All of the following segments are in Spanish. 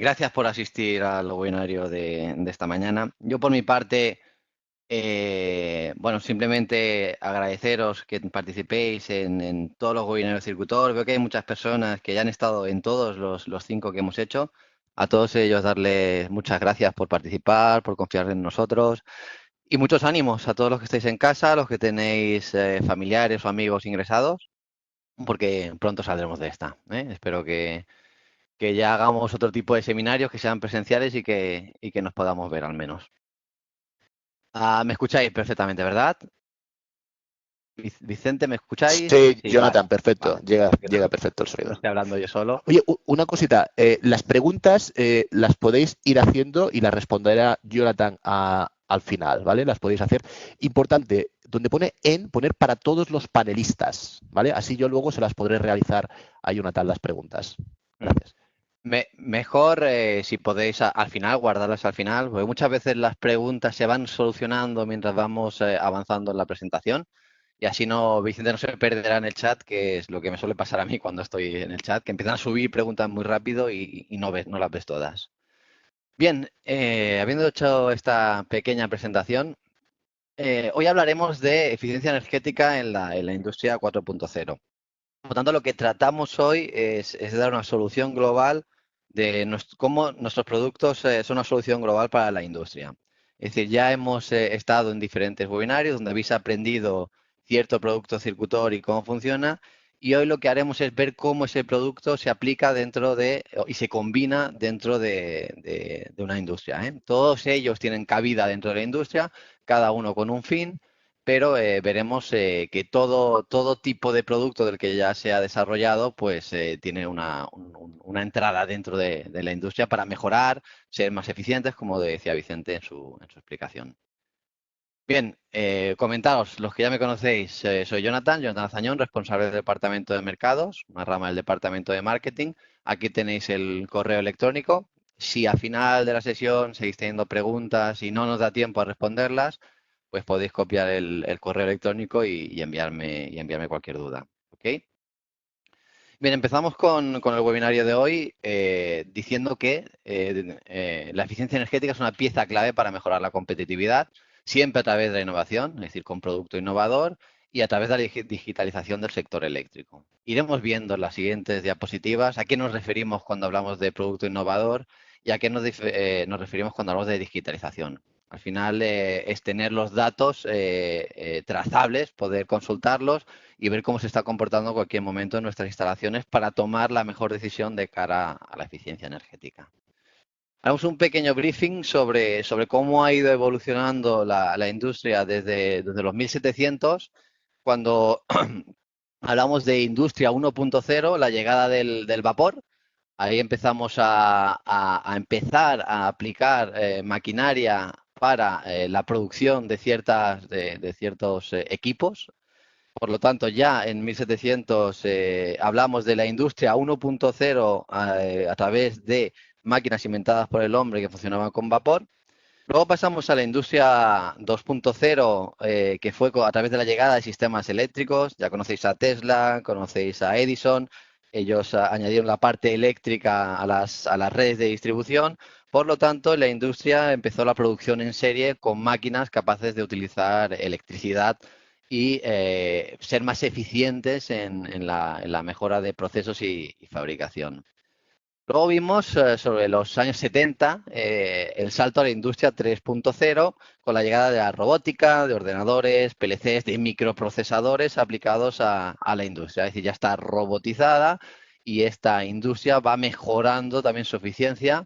Gracias por asistir al webinario de esta mañana. Yo por mi parte, bueno, simplemente agradeceros que participéis en todos los webinarios Circutor. Veo que hay muchas personas que ya han estado en todos los 5 que hemos hecho. A todos ellos darles muchas gracias por participar, por confiar en nosotros y muchos ánimos a todos los que estáis en casa, los que tenéis familiares o amigos ingresados, porque pronto saldremos de esta, ¿eh? Espero que ya hagamos otro tipo de seminarios que sean presenciales y que nos podamos ver al menos. Me escucháis perfectamente, ¿verdad? Vicente, ¿me escucháis? Sí, Sí, vale. Jonathan, perfecto. Vale. Llega perfecto el No sonido. estoy hablando yo solo. Oye, una cosita. Las preguntas las podéis ir haciendo y las responderá Jonathan al final, ¿vale? Las podéis hacer. Importante, donde pone poner para todos los panelistas, ¿vale? Así yo luego se las podré realizar a Jonathan las preguntas. Gracias. Mejor si podéis al final, guardarlas al final, porque muchas veces las preguntas se van solucionando mientras vamos avanzando en la presentación y así no, Vicente no se perderá en el chat, que es lo que me suele pasar a mí cuando estoy en el chat, que empiezan a subir preguntas muy rápido y no las ves todas. Bien, habiendo hecho esta pequeña presentación, hoy hablaremos de eficiencia energética en la industria 4.0. Por lo tanto, lo que tratamos hoy es dar una solución global de cómo nuestros productos son una solución global para la industria. Es decir, ya hemos estado en diferentes webinarios donde habéis aprendido cierto producto circutor y cómo funciona. Y hoy lo que haremos es ver cómo ese producto se aplica dentro y se combina dentro de una industria, ¿eh? Todos ellos tienen cabida dentro de la industria, cada uno con un fin, pero veremos que todo tipo de producto del que ya se ha desarrollado, pues tiene una entrada dentro de la industria para mejorar, ser más eficientes, como decía Vicente en su explicación. Bien, comentaros, los que ya me conocéis, soy Jonathan Azañón, responsable del Departamento de Mercados, una rama del Departamento de Marketing. Aquí tenéis el correo electrónico. Si al final de la sesión seguís teniendo preguntas y no nos da tiempo a responderlas, pues podéis copiar el correo electrónico y enviarme cualquier duda. ¿Ok? Bien, empezamos con el webinario de hoy diciendo que la eficiencia energética es una pieza clave para mejorar la competitividad, siempre a través de la innovación, es decir, con producto innovador y a través de la digitalización del sector eléctrico. Iremos viendo en las siguientes diapositivas a qué nos referimos cuando hablamos de producto innovador y a qué nos referimos cuando hablamos de digitalización. Al final es tener los datos trazables, poder consultarlos y ver cómo se está comportando en cualquier momento en nuestras instalaciones para tomar la mejor decisión de cara a la eficiencia energética. Haremos un pequeño briefing sobre cómo ha ido evolucionando la industria desde los 1700, cuando hablamos de industria 1.0, la llegada del vapor. Ahí empezamos a empezar a aplicar maquinaria para la producción de ciertos equipos. Por lo tanto, ya en 1700 hablamos de la industria 1.0 a través de máquinas inventadas por el hombre que funcionaban con vapor. Luego pasamos a la industria 2.0, que fue a través de la llegada de sistemas eléctricos. Ya conocéis a Tesla, conocéis a Edison. Ellos añadieron la parte eléctrica a las redes de distribución. Por lo tanto, la industria empezó la producción en serie con máquinas capaces de utilizar electricidad y ser más eficientes en la mejora de procesos y fabricación. Luego vimos sobre los años 70 el salto a la industria 3.0 con la llegada de la robótica, de ordenadores, PLCs, de microprocesadores aplicados a la industria. Es decir, ya está robotizada y esta industria va mejorando también su eficiencia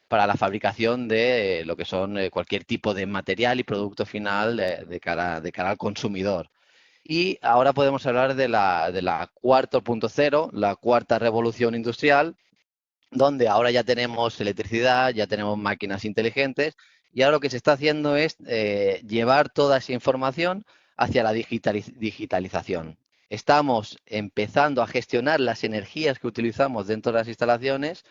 para la fabricación de lo que son cualquier tipo de material y producto final de cara al consumidor. Y ahora podemos hablar de la 4.0, la cuarta revolución industrial, donde ahora ya tenemos electricidad, ya tenemos máquinas inteligentes y ahora lo que se está haciendo es llevar toda esa información hacia la digitalización. Estamos empezando a gestionar las energías que utilizamos dentro de las instalaciones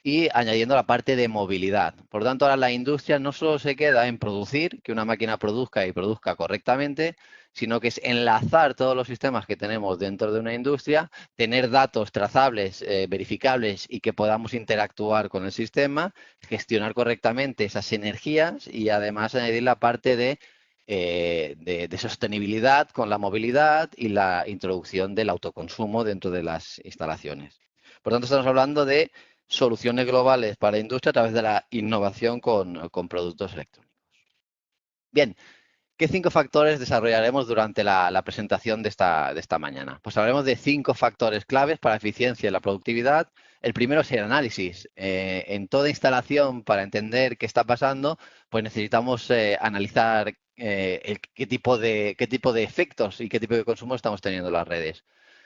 y añadiendo la parte de movilidad. Por lo tanto, ahora la industria no solo se queda en producir, que una máquina produzca y produzca correctamente, sino que es enlazar todos los sistemas que tenemos dentro de una industria, tener datos trazables, verificables y que podamos interactuar con el sistema, gestionar correctamente esas energías y además añadir la parte de sostenibilidad con la movilidad y la introducción del autoconsumo dentro de las instalaciones. Por tanto, estamos hablando de soluciones globales para la industria a través de la innovación con productos electrónicos. Bien, ¿qué 5 factores desarrollaremos durante la presentación de esta mañana? Pues hablaremos de 5 factores claves para la eficiencia y la productividad. El primero es el análisis. En toda instalación, para entender qué está pasando, pues necesitamos analizar qué tipo de efectos y qué tipo de consumo estamos teniendo en las redes.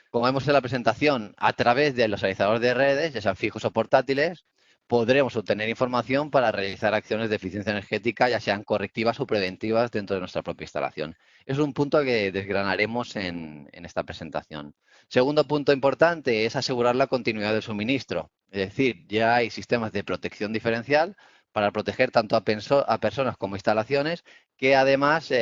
Como vemos en la presentación, a través de los analizadores de redes, ya sean fijos o portátiles, podremos obtener información para realizar acciones de eficiencia energética, ya sean correctivas o preventivas dentro de nuestra propia instalación. Es un punto que desgranaremos en esta presentación. Segundo punto importante es asegurar la continuidad del suministro. Es decir, ya hay sistemas de protección diferencial para proteger tanto a personas como instalaciones que además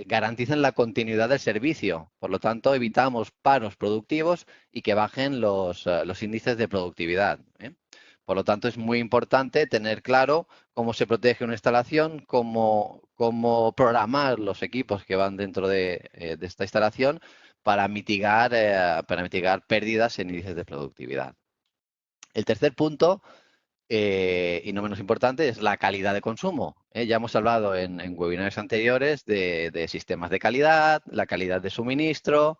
garanticen la continuidad del servicio. Por lo tanto, evitamos paros productivos y que bajen los índices de productividad. Por lo tanto, es muy importante tener claro cómo se protege una instalación, cómo programar los equipos que van dentro de esta instalación para mitigar pérdidas en índices de productividad. El tercer punto y no menos importante, es la calidad de consumo. Ya hemos hablado en webinars anteriores de sistemas de calidad, la calidad de suministro,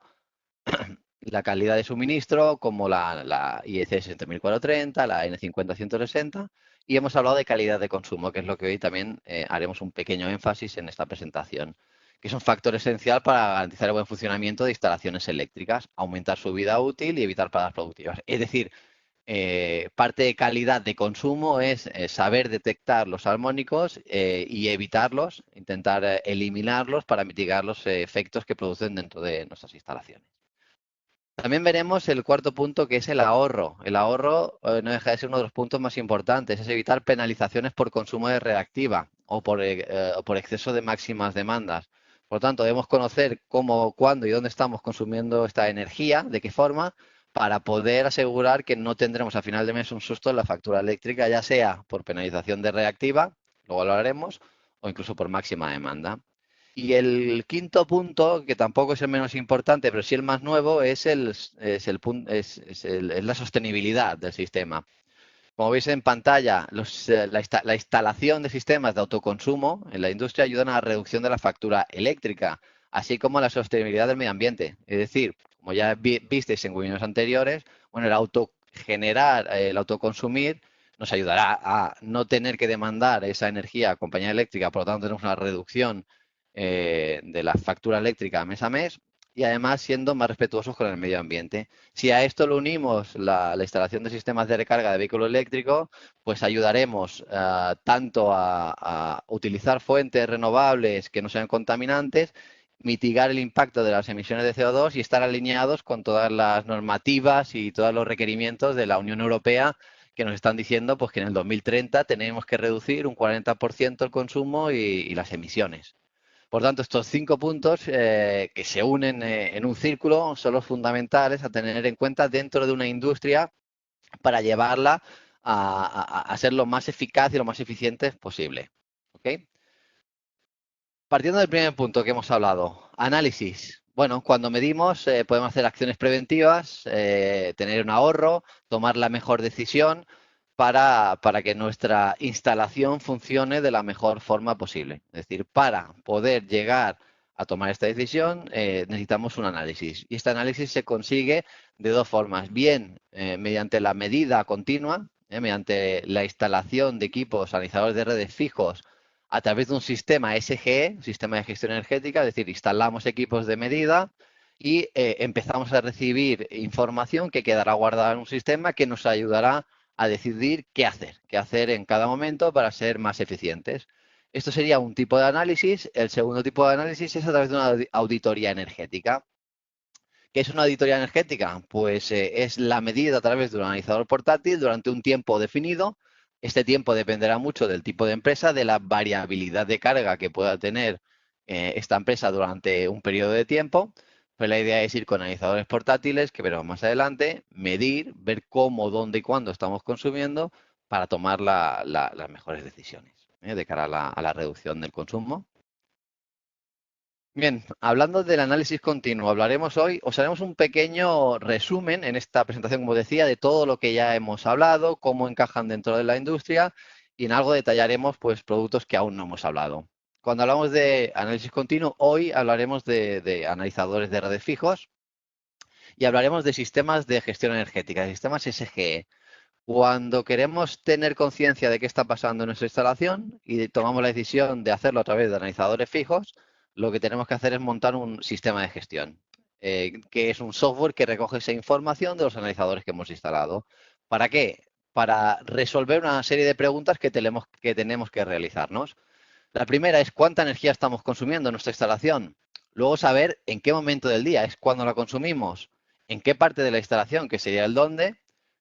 como la IEC 60430, la N50160, y hemos hablado de calidad de consumo, que es lo que hoy también haremos un pequeño énfasis en esta presentación, que es un factor esencial para garantizar el buen funcionamiento de instalaciones eléctricas, aumentar su vida útil y evitar paradas productivas. Es decir, parte de calidad de consumo es saber detectar los armónicos y evitarlos, intentar eliminarlos para mitigar los efectos que producen dentro de nuestras instalaciones. También veremos el cuarto punto, que es el ahorro. El ahorro no deja de ser uno de los puntos más importantes, es evitar penalizaciones por consumo de reactiva o por exceso de máximas demandas. Por lo tanto, debemos conocer cómo, cuándo y dónde estamos consumiendo esta energía, de qué forma, para poder asegurar que no tendremos a final de mes un susto en la factura eléctrica, ya sea por penalización de reactiva, luego lo haremos, o incluso por máxima demanda. Y el quinto punto, que tampoco es el menos importante, pero sí el más nuevo, es la sostenibilidad del sistema. Como veis en pantalla, la instalación de sistemas de autoconsumo en la industria ayudan a la reducción de la factura eléctrica, así como a la sostenibilidad del medio ambiente. Es decir, como ya visteis en webinars anteriores, bueno, el autoconsumir nos ayudará a no tener que demandar esa energía a compañía eléctrica, por lo tanto tenemos una reducción de la factura eléctrica mes a mes y además siendo más respetuosos con el medio ambiente. Si a esto le unimos la instalación de sistemas de recarga de vehículo eléctrico, pues ayudaremos tanto a utilizar fuentes renovables que no sean contaminantes, mitigar el impacto de las emisiones de CO2 y estar alineados con todas las normativas y todos los requerimientos de la Unión Europea que nos están diciendo pues, que en el 2030 tenemos que reducir un 40% el consumo y las emisiones. Por tanto, estos 5 puntos que se unen en un círculo son los fundamentales a tener en cuenta dentro de una industria para llevarla a ser lo más eficaz y lo más eficiente posible. ¿Okay? Partiendo del primer punto que hemos hablado, análisis. Bueno, cuando medimos podemos hacer acciones preventivas, tener un ahorro, tomar la mejor decisión para que nuestra instalación funcione de la mejor forma posible. Es decir, para poder llegar a tomar esta decisión necesitamos un análisis. Y este análisis se consigue de dos formas. Bien, mediante la medida continua, mediante la instalación de equipos analizadores de redes fijos a través de un sistema SGE, un sistema de gestión energética, es decir, instalamos equipos de medida y empezamos a recibir información que quedará guardada en un sistema que nos ayudará a decidir qué hacer en cada momento para ser más eficientes. Esto sería un tipo de análisis. El segundo tipo de análisis es a través de una auditoría energética. ¿Qué es una auditoría energética? Pues es la medida a través de un analizador portátil durante un tiempo definido Este tiempo dependerá mucho del tipo de empresa, de la variabilidad de carga que pueda tener esta empresa durante un periodo de tiempo. Pues la idea es ir con analizadores portátiles, que veremos más adelante, medir, ver cómo, dónde y cuándo estamos consumiendo para tomar las mejores decisiones de cara a la reducción del consumo. Bien, hablando del análisis continuo, hablaremos hoy, os haremos un pequeño resumen en esta presentación, como decía, de todo lo que ya hemos hablado, cómo encajan dentro de la industria y en algo detallaremos pues productos que aún no hemos hablado. Cuando hablamos de análisis continuo, hoy hablaremos de analizadores de redes fijos y hablaremos de sistemas de gestión energética, de sistemas SGE. Cuando queremos tener conciencia de qué está pasando en nuestra instalación y tomamos la decisión de hacerlo a través de analizadores fijos, lo que tenemos que hacer es montar un sistema de gestión, que es un software que recoge esa información de los analizadores que hemos instalado. ¿Para qué? Para resolver una serie de preguntas que tenemos que realizarnos. La primera es cuánta energía estamos consumiendo en nuestra instalación. Luego saber en qué momento del día es cuando la consumimos, en qué parte de la instalación, que sería el dónde,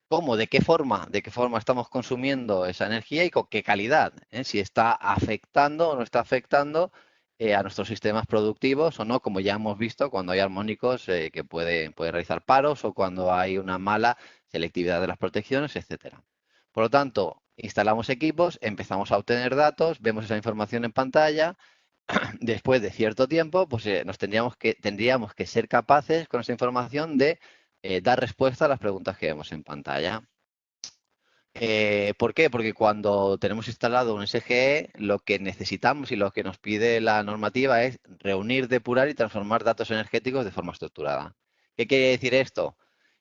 cómo, de qué forma estamos consumiendo esa energía y con qué calidad, si está afectando o no está afectando a nuestros sistemas productivos o no, como ya hemos visto cuando hay armónicos que puede realizar paros o cuando hay una mala selectividad de las protecciones, etcétera. Por lo tanto, instalamos equipos, empezamos a obtener datos, vemos esa información en pantalla. Después de cierto tiempo, pues tendríamos que ser capaces con esa información de dar respuesta a las preguntas que vemos en pantalla. ¿Por qué? Porque cuando tenemos instalado un SGE, lo que necesitamos y lo que nos pide la normativa es reunir, depurar y transformar datos energéticos de forma estructurada. ¿Qué quiere decir esto?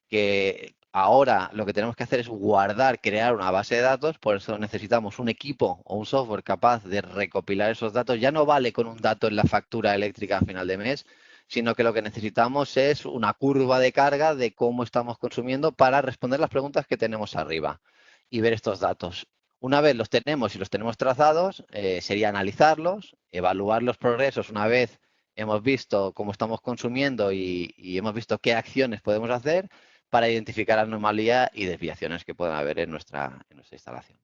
Que ahora lo que tenemos que hacer es guardar, crear una base de datos, por eso necesitamos un equipo o un software capaz de recopilar esos datos. Ya no vale con un dato en la factura eléctrica a final de mes, sino que lo que necesitamos es una curva de carga de cómo estamos consumiendo para responder las preguntas que tenemos arriba y ver estos datos. Una vez los tenemos y los tenemos trazados, sería analizarlos, evaluar los progresos una vez hemos visto cómo estamos consumiendo y hemos visto qué acciones podemos hacer para identificar anomalías y desviaciones que puedan haber en nuestra instalación.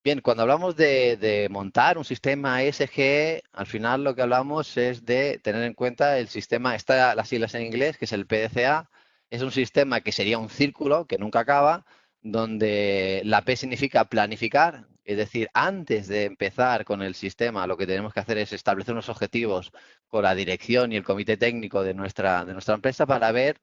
Bien, cuando hablamos de montar un sistema ESG, al final lo que hablamos es de tener en cuenta el sistema, está las siglas en inglés, que es el PDCA, es un sistema que sería un círculo que nunca acaba, donde la P significa planificar, es decir, antes de empezar con el sistema, lo que tenemos que hacer es establecer unos objetivos con la dirección y el comité técnico de nuestra empresa para ver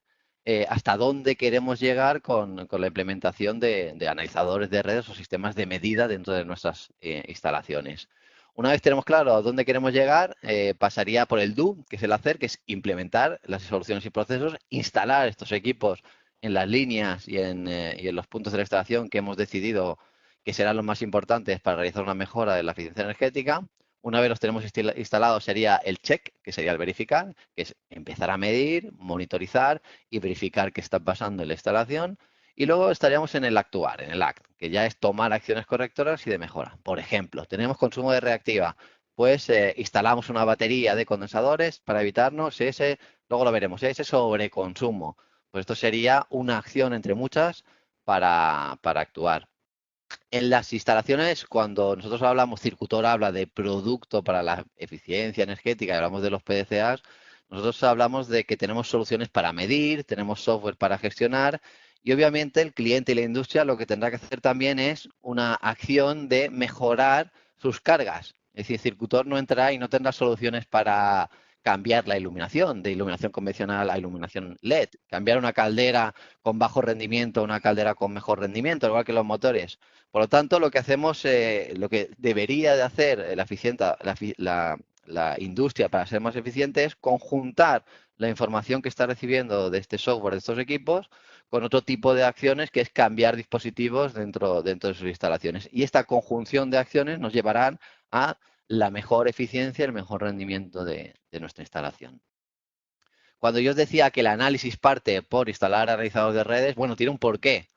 hasta dónde queremos llegar con la implementación de analizadores de redes o sistemas de medida dentro de nuestras instalaciones. Una vez tenemos claro a dónde queremos llegar, pasaría por el do, que es el hacer, que es implementar las soluciones y procesos, instalar estos equipos en las líneas y en los puntos de la instalación que hemos decidido que serán los más importantes para realizar una mejora de la eficiencia energética. Una vez los tenemos instalados sería el check, que sería el verificar, que es empezar a medir, monitorizar y verificar qué está pasando en la instalación. Y luego estaríamos en el actuar, en el act, que ya es tomar acciones correctoras y de mejora. Por ejemplo, tenemos consumo de reactiva, pues instalamos una batería de condensadores para evitarnos ese, luego lo veremos, ese sobreconsumo. Pues esto sería una acción entre muchas para actuar. En las instalaciones, cuando nosotros hablamos, Circutor habla de producto para la eficiencia energética y hablamos de los PDCAs, nosotros hablamos de que tenemos soluciones para medir, tenemos software para gestionar y obviamente el cliente y la industria lo que tendrá que hacer también es una acción de mejorar sus cargas. Es decir, Circutor no entrará y no tendrá soluciones para cambiar la iluminación, de iluminación convencional a iluminación LED, cambiar una caldera con bajo rendimiento a una caldera con mejor rendimiento, igual que los motores. Por lo tanto, lo que hacemos, lo que debería de hacer la industria para ser más eficiente es conjuntar la información que está recibiendo de este software, de estos equipos, con otro tipo de acciones que es cambiar dispositivos dentro de sus instalaciones. Y esta conjunción de acciones nos llevarán a la mejor eficiencia y el mejor rendimiento de nuestra instalación. Cuando yo os decía que el análisis parte por instalar analizadores de redes, bueno, tiene un porqué.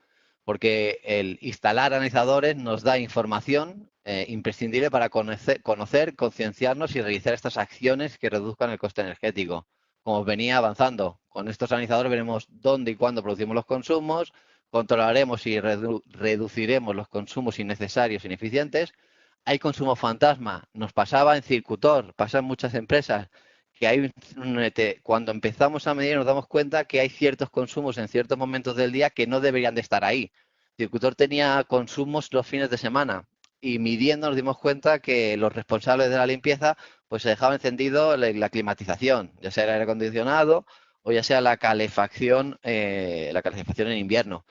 Porque el instalar analizadores nos da información imprescindible para conocer, concienciarnos y realizar estas acciones que reduzcan el coste energético. Como venía avanzando, con estos analizadores veremos dónde y cuándo producimos los consumos, controlaremos y reduciremos los consumos innecesarios e ineficientes. Hay consumo fantasma, nos pasaba en Circutor, pasa en muchas empresas, que hay cuando empezamos a medir nos damos cuenta que hay ciertos consumos en ciertos momentos del día que no deberían de estar ahí. Circutor tenía consumos los fines de semana y midiendo nos dimos cuenta que los responsables de la limpieza pues se dejaba encendido la climatización, ya sea el aire acondicionado o ya sea la calefacción en invierno.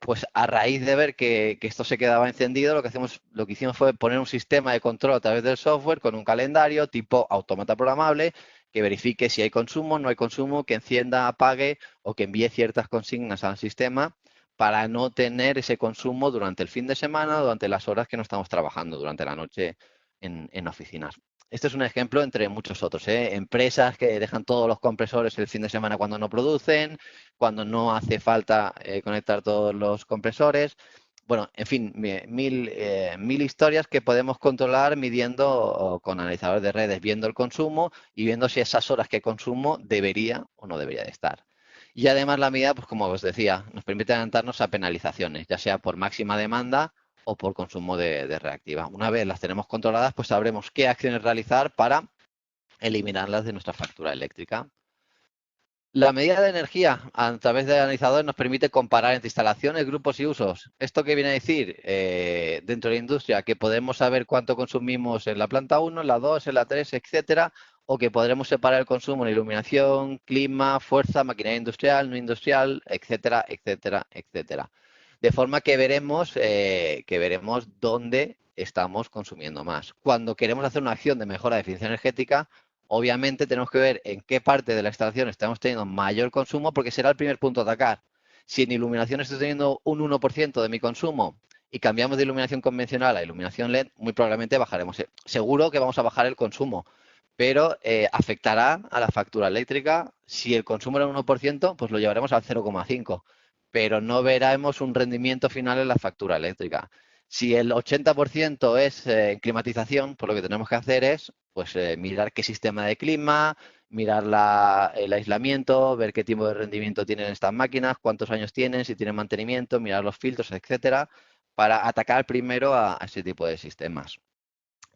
Pues a raíz de ver que esto se quedaba encendido, lo que hicimos fue poner un sistema de control a través del software con un calendario tipo automata programable que verifique si hay consumo, no hay consumo, que encienda, apague o que envíe ciertas consignas al sistema para no tener ese consumo durante el fin de semana, durante las horas que no estamos trabajando, durante la noche en oficinas. Este es un ejemplo entre muchos otros, ¿eh? Empresas que dejan todos los compresores el fin de semana cuando no producen, cuando no hace falta conectar todos los compresores. Bueno, en fin, mil historias que podemos controlar midiendo con analizadores de redes, viendo el consumo y viendo si esas horas que consumo debería o no debería de estar. Y además la medida, pues como os decía, nos permite adelantarnos a penalizaciones, ya sea por máxima demanda o por consumo de reactiva. Una vez las tenemos controladas, pues sabremos qué acciones realizar para eliminarlas de nuestra factura eléctrica. La medida de energía a través de analizadores nos permite comparar entre instalaciones, grupos y usos. ¿Esto qué viene a decir? Dentro de la industria, que podemos saber cuánto consumimos en la planta 1, en la 2, en la 3, etcétera, o que podremos separar el consumo en iluminación, clima, fuerza, maquinaria industrial, no industrial, etcétera, etcétera, etcétera. De forma que veremos dónde estamos consumiendo más. Cuando queremos hacer una acción de mejora de eficiencia energética, obviamente tenemos que ver en qué parte de la instalación estamos teniendo mayor consumo porque será el primer punto a atacar. Si en iluminación estoy teniendo un 1% de mi consumo y cambiamos de iluminación convencional a iluminación LED, muy probablemente bajaremos. Seguro que vamos a bajar el consumo, pero afectará a la factura eléctrica. Si el consumo era un 1%, pues lo llevaremos al 0,5%, pero no veremos un rendimiento final en la factura eléctrica. Si el 80% es climatización, pues lo que tenemos que hacer es mirar qué sistema de clima, mirar el aislamiento, ver qué tipo de rendimiento tienen estas máquinas, cuántos años tienen, si tienen mantenimiento, mirar los filtros, etcétera, para atacar primero a ese tipo de sistemas.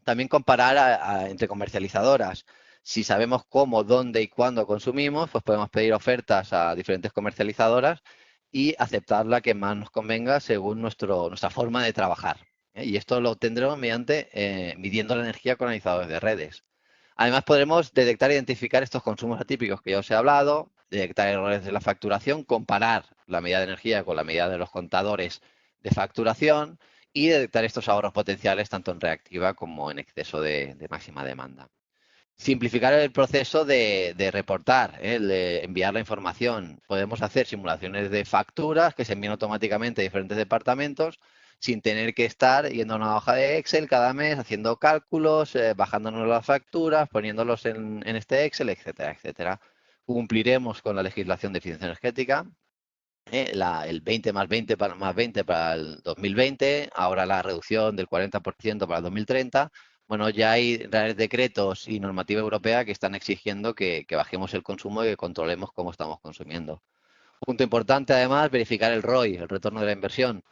También comparar entre comercializadoras. Si sabemos cómo, dónde y cuándo consumimos, pues podemos pedir ofertas a diferentes comercializadoras y aceptar la que más nos convenga según nuestra forma de trabajar. Y esto lo obtendremos mediante midiendo la energía con analizadores de redes. Además, podremos detectar e identificar estos consumos atípicos que ya os he hablado, detectar errores de la facturación, comparar la medida de energía con la medida de los contadores de facturación y detectar estos ahorros potenciales tanto en reactiva como en exceso de máxima demanda. Simplificar el proceso de reportar, de enviar la información. Podemos hacer simulaciones de facturas que se envían automáticamente a diferentes departamentos sin tener que estar yendo a una hoja de Excel cada mes, haciendo cálculos, bajándonos las facturas, poniéndolos en este Excel, etcétera, etcétera. Cumpliremos con la legislación de eficiencia energética, el 20 más 20 más 20 para el 2020, ahora la reducción del 40% para el 2030. Bueno, ya hay reales decretos y normativa europea que están exigiendo que bajemos el consumo y que controlemos cómo estamos consumiendo. Punto importante, además, verificar el ROI, el retorno de la inversión.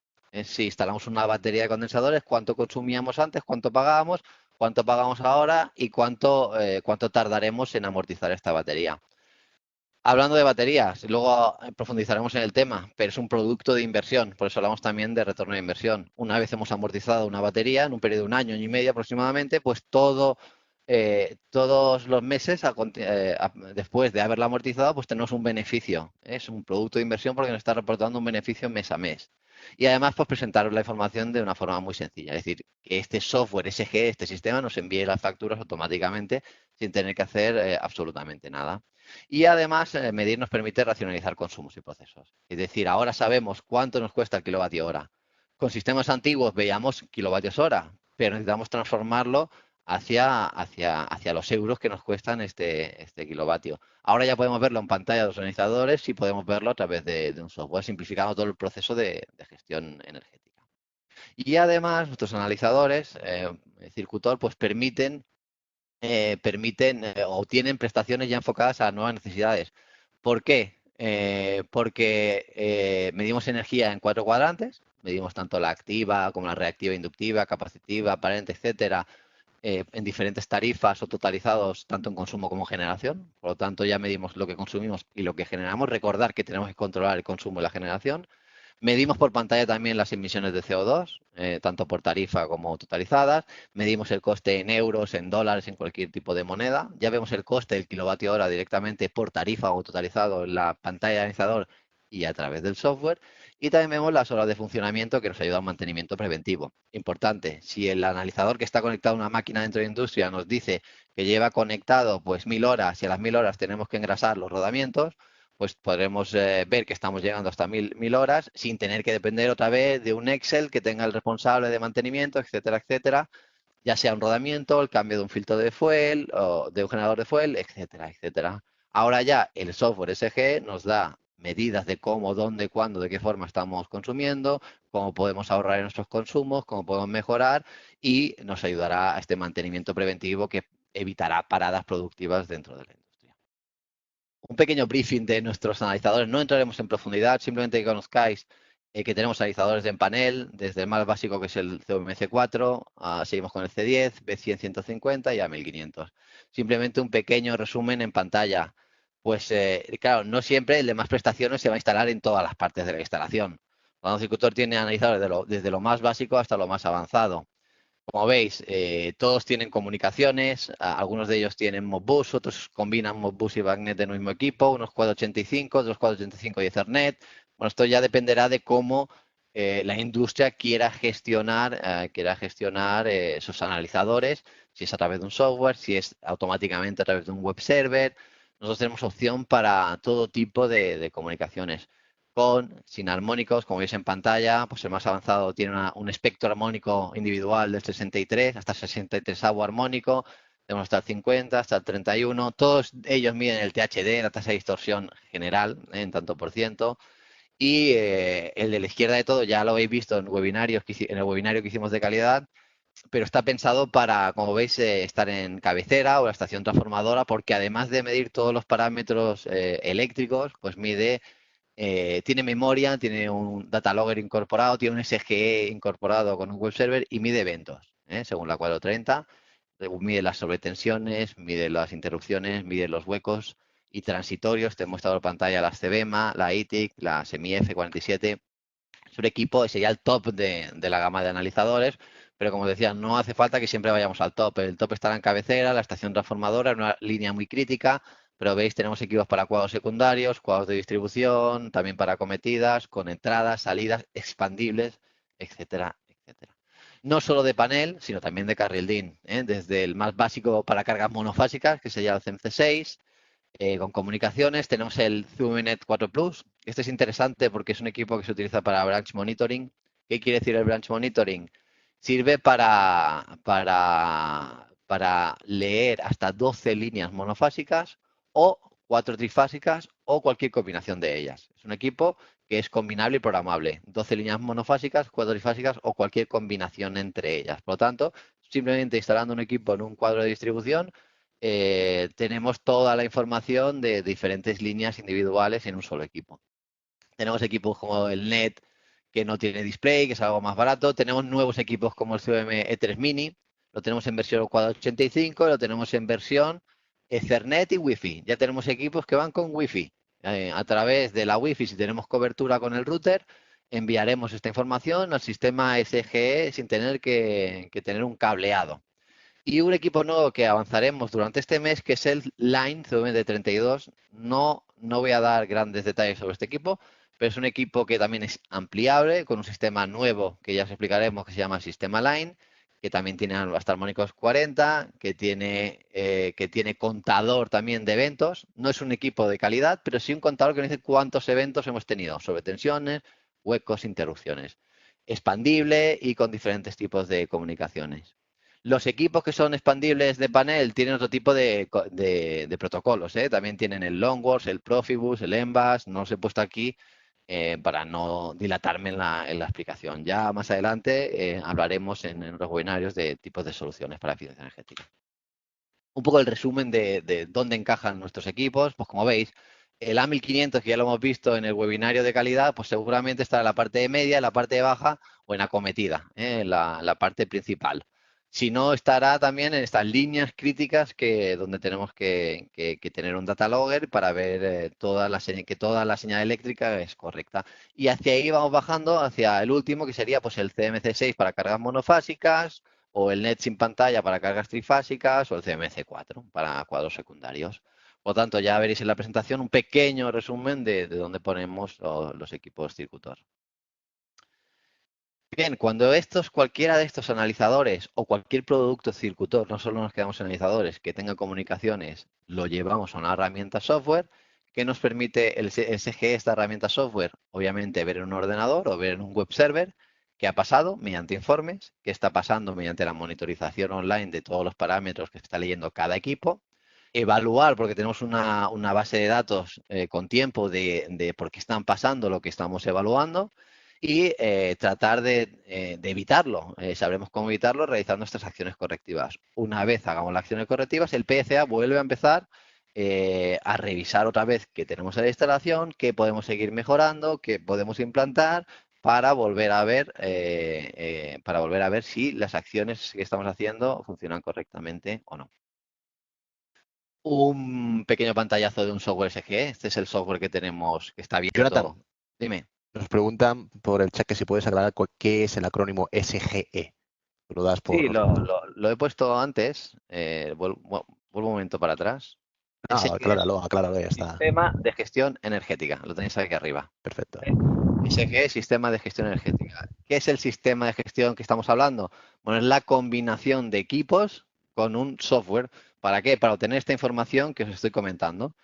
Si instalamos una batería de condensadores, cuánto consumíamos antes, cuánto pagábamos, cuánto pagamos ahora y cuánto tardaremos en amortizar esta batería. Hablando de baterías, luego profundizaremos en el tema, pero es un producto de inversión, por eso hablamos también de retorno de inversión. Una vez hemos amortizado una batería, en un periodo de un año y medio aproximadamente, pues todos los meses, después de haberla amortizado, pues tenemos un beneficio. Es un producto de inversión porque nos está reportando un beneficio mes a mes. Y además, pues presentaros la información de una forma muy sencilla, es decir, que este software SG, este sistema, nos envíe las facturas automáticamente sin tener que hacer absolutamente nada. Y además, medir nos permite racionalizar consumos y procesos. Es decir, ahora sabemos cuánto nos cuesta el kilovatio hora. Con sistemas antiguos veíamos kilovatios hora, pero necesitamos transformarlo hacia los euros que nos cuestan este kilovatio. Ahora ya podemos verlo en pantalla de los organizadores y podemos verlo a través de un software, simplificando todo el proceso de gestión energética. Y además, nuestros analizadores, Circutor, pues permiten o tienen prestaciones ya enfocadas a nuevas necesidades. ¿Por qué? porque medimos energía en 4 cuadrantes, medimos tanto la activa como la reactiva, inductiva, capacitiva, aparente, etcétera, en diferentes tarifas o totalizados tanto en consumo como en generación. Por lo tanto, ya medimos lo que consumimos y lo que generamos. Recordar que tenemos que controlar el consumo y la generación. Medimos por pantalla también las emisiones de CO2, tanto por tarifa como totalizadas. Medimos el coste en euros, en dólares, en cualquier tipo de moneda. Ya vemos el coste del kilovatio hora directamente por tarifa o totalizado en la pantalla de analizador y a través del software. Y también vemos las horas de funcionamiento que nos ayuda a un mantenimiento preventivo. Importante, si el analizador que está conectado a una máquina dentro de la industria nos dice que lleva conectado pues 1000 horas y a las 1000 horas tenemos que engrasar los rodamientos, pues podremos ver que estamos llegando hasta 1000 horas sin tener que depender otra vez de un Excel que tenga el responsable de mantenimiento, etcétera, etcétera, ya sea un rodamiento, el cambio de un filtro de fuel o de un generador de fuel, etcétera, etcétera. Ahora ya el software SG nos da medidas de cómo, dónde, cuándo, de qué forma estamos consumiendo, cómo podemos ahorrar en nuestros consumos, cómo podemos mejorar y nos ayudará a este mantenimiento preventivo que evitará paradas productivas dentro de la industria. Un pequeño briefing de nuestros analizadores. No entraremos en profundidad, simplemente que conozcáis que tenemos analizadores en panel, desde el más básico que es el CVMC4, seguimos con el C10, B100 150 y A1500. Simplemente un pequeño resumen en pantalla. Pues claro, no siempre el de más prestaciones se va a instalar en todas las partes de la instalación. Cuando Cicutor tiene analizadores desde lo más básico hasta lo más avanzado. Como veis, todos tienen comunicaciones, algunos de ellos tienen Modbus, otros combinan Modbus y BACnet en el mismo equipo, unos 485, otros 485 y Ethernet. Bueno, esto ya dependerá de cómo la industria quiera gestionar sus analizadores, si es a través de un software, si es automáticamente a través de un web server. Nosotros tenemos opción para todo tipo de comunicaciones sin armónicos, como veis en pantalla, pues el más avanzado tiene un espectro armónico individual del 63 hasta 63 armónico, tenemos hasta el 50, hasta el 31, todos ellos miden el THD, la tasa de distorsión general, en tanto por ciento, y el de la izquierda de todo ya lo habéis visto en el webinario que hicimos de calidad, pero está pensado para, como veis, estar en cabecera o la estación transformadora, porque además de medir todos los parámetros eléctricos, pues mide tiene memoria, tiene un data logger incorporado, tiene un SGE incorporado con un web server y mide eventos, según la 430. Mide las sobretensiones, mide las interrupciones, mide los huecos y transitorios. Te he mostrado en pantalla la CBEMA, la ITIC, la SEMI F47. Es un equipo, sería el top de la gama de analizadores, pero como decía, no hace falta que siempre vayamos al top. El top estará en cabecera, la estación transformadora, en una línea muy crítica, pero veis, tenemos equipos para cuadros secundarios, cuadros de distribución, también para cometidas, con entradas, salidas, expandibles, etcétera, etcétera. No solo de panel, sino también de carril DIN, desde el más básico para cargas monofásicas, que sería el CMC6, con comunicaciones tenemos el ZoomNet 4 Plus. Este es interesante porque es un equipo que se utiliza para branch monitoring. ¿Qué quiere decir el branch monitoring? Sirve para leer hasta 12 líneas monofásicas o 4 trifásicas o cualquier combinación de ellas. Es un equipo que es combinable y programable. 12 líneas monofásicas, 4 trifásicas o cualquier combinación entre ellas. Por lo tanto, simplemente instalando un equipo en un cuadro de distribución, tenemos toda la información de diferentes líneas individuales en un solo equipo. Tenemos equipos como el NET, que no tiene display, que es algo más barato. Tenemos nuevos equipos como el CVM E3 Mini, lo tenemos en versión 485, lo tenemos en versión Ethernet y Wi-Fi. Ya tenemos equipos que van con Wi-Fi. A través de la Wi-Fi, si tenemos cobertura con el router, enviaremos esta información al sistema SGE sin tener que tener un cableado. Y un equipo nuevo que avanzaremos durante este mes, que es el Line CVM32. No voy a dar grandes detalles sobre este equipo, pero es un equipo que también es ampliable, con un sistema nuevo que ya os explicaremos, que se llama Sistema Line, que también tiene hasta armónicos 40, que tiene contador también de eventos. No es un equipo de calidad, pero sí un contador que nos dice cuántos eventos hemos tenido, sobre tensiones, huecos, interrupciones. Expandible y con diferentes tipos de comunicaciones. Los equipos que son expandibles de panel tienen otro tipo de protocolos, ¿eh? También tienen el Longworks, el Profibus, el Envas. No los he puesto aquí para no dilatarme en la explicación. Ya más adelante hablaremos en los webinarios de tipos de soluciones para eficiencia energética. Un poco el resumen de dónde encajan nuestros equipos. Pues como veis, El A1500, que ya lo hemos visto en el webinario de calidad, pues seguramente estará en la parte de media, en la parte de baja o en acometida, en la parte principal. Si no, estará también en estas líneas críticas donde tenemos que tener un data logger para ver que toda la señal eléctrica es correcta. Y hacia ahí vamos bajando hacia el último, que sería pues el CMC6 para cargas monofásicas, o el NET sin pantalla para cargas trifásicas, o el CMC4 para cuadros secundarios. Por lo tanto, ya veréis en la presentación un pequeño resumen de dónde ponemos los equipos Circutor. Bien, cuando cualquiera de estos analizadores o cualquier producto Circutor, no solo nos quedamos en analizadores, que tenga comunicaciones, lo llevamos a una herramienta software que nos permite el SGE, esta herramienta software, obviamente ver en un ordenador o ver en un web server qué ha pasado mediante informes, qué está pasando mediante la monitorización online de todos los parámetros que está leyendo cada equipo, evaluar, porque tenemos una base de datos con tiempo de por qué están pasando lo que estamos evaluando, y tratar de evitarlo. Sabremos cómo evitarlo realizando estas acciones correctivas. Una vez hagamos las acciones correctivas, el PCA vuelve a empezar a revisar otra vez qué tenemos en la instalación, qué podemos seguir mejorando, qué podemos implantar para volver para volver a ver si las acciones que estamos haciendo funcionan correctamente o no. Un pequeño pantallazo de un software SGE. Este es el software que tenemos, que está Jonathan, abierto. Dime. nos preguntan por el chat que si puedes aclarar qué es el acrónimo SGE. Lo das Sí, por... lo he puesto antes. Vuelvo un momento para atrás. Ah, SGE es acláralo, ya está. Sistema de Gestión Energética. Lo tenéis aquí arriba. Perfecto. ¿Vale? SGE es Sistema de Gestión Energética. ¿Qué es el sistema de gestión que estamos hablando? Bueno, es la combinación de equipos con un software. ¿Para qué? Para obtener esta información que os estoy comentando.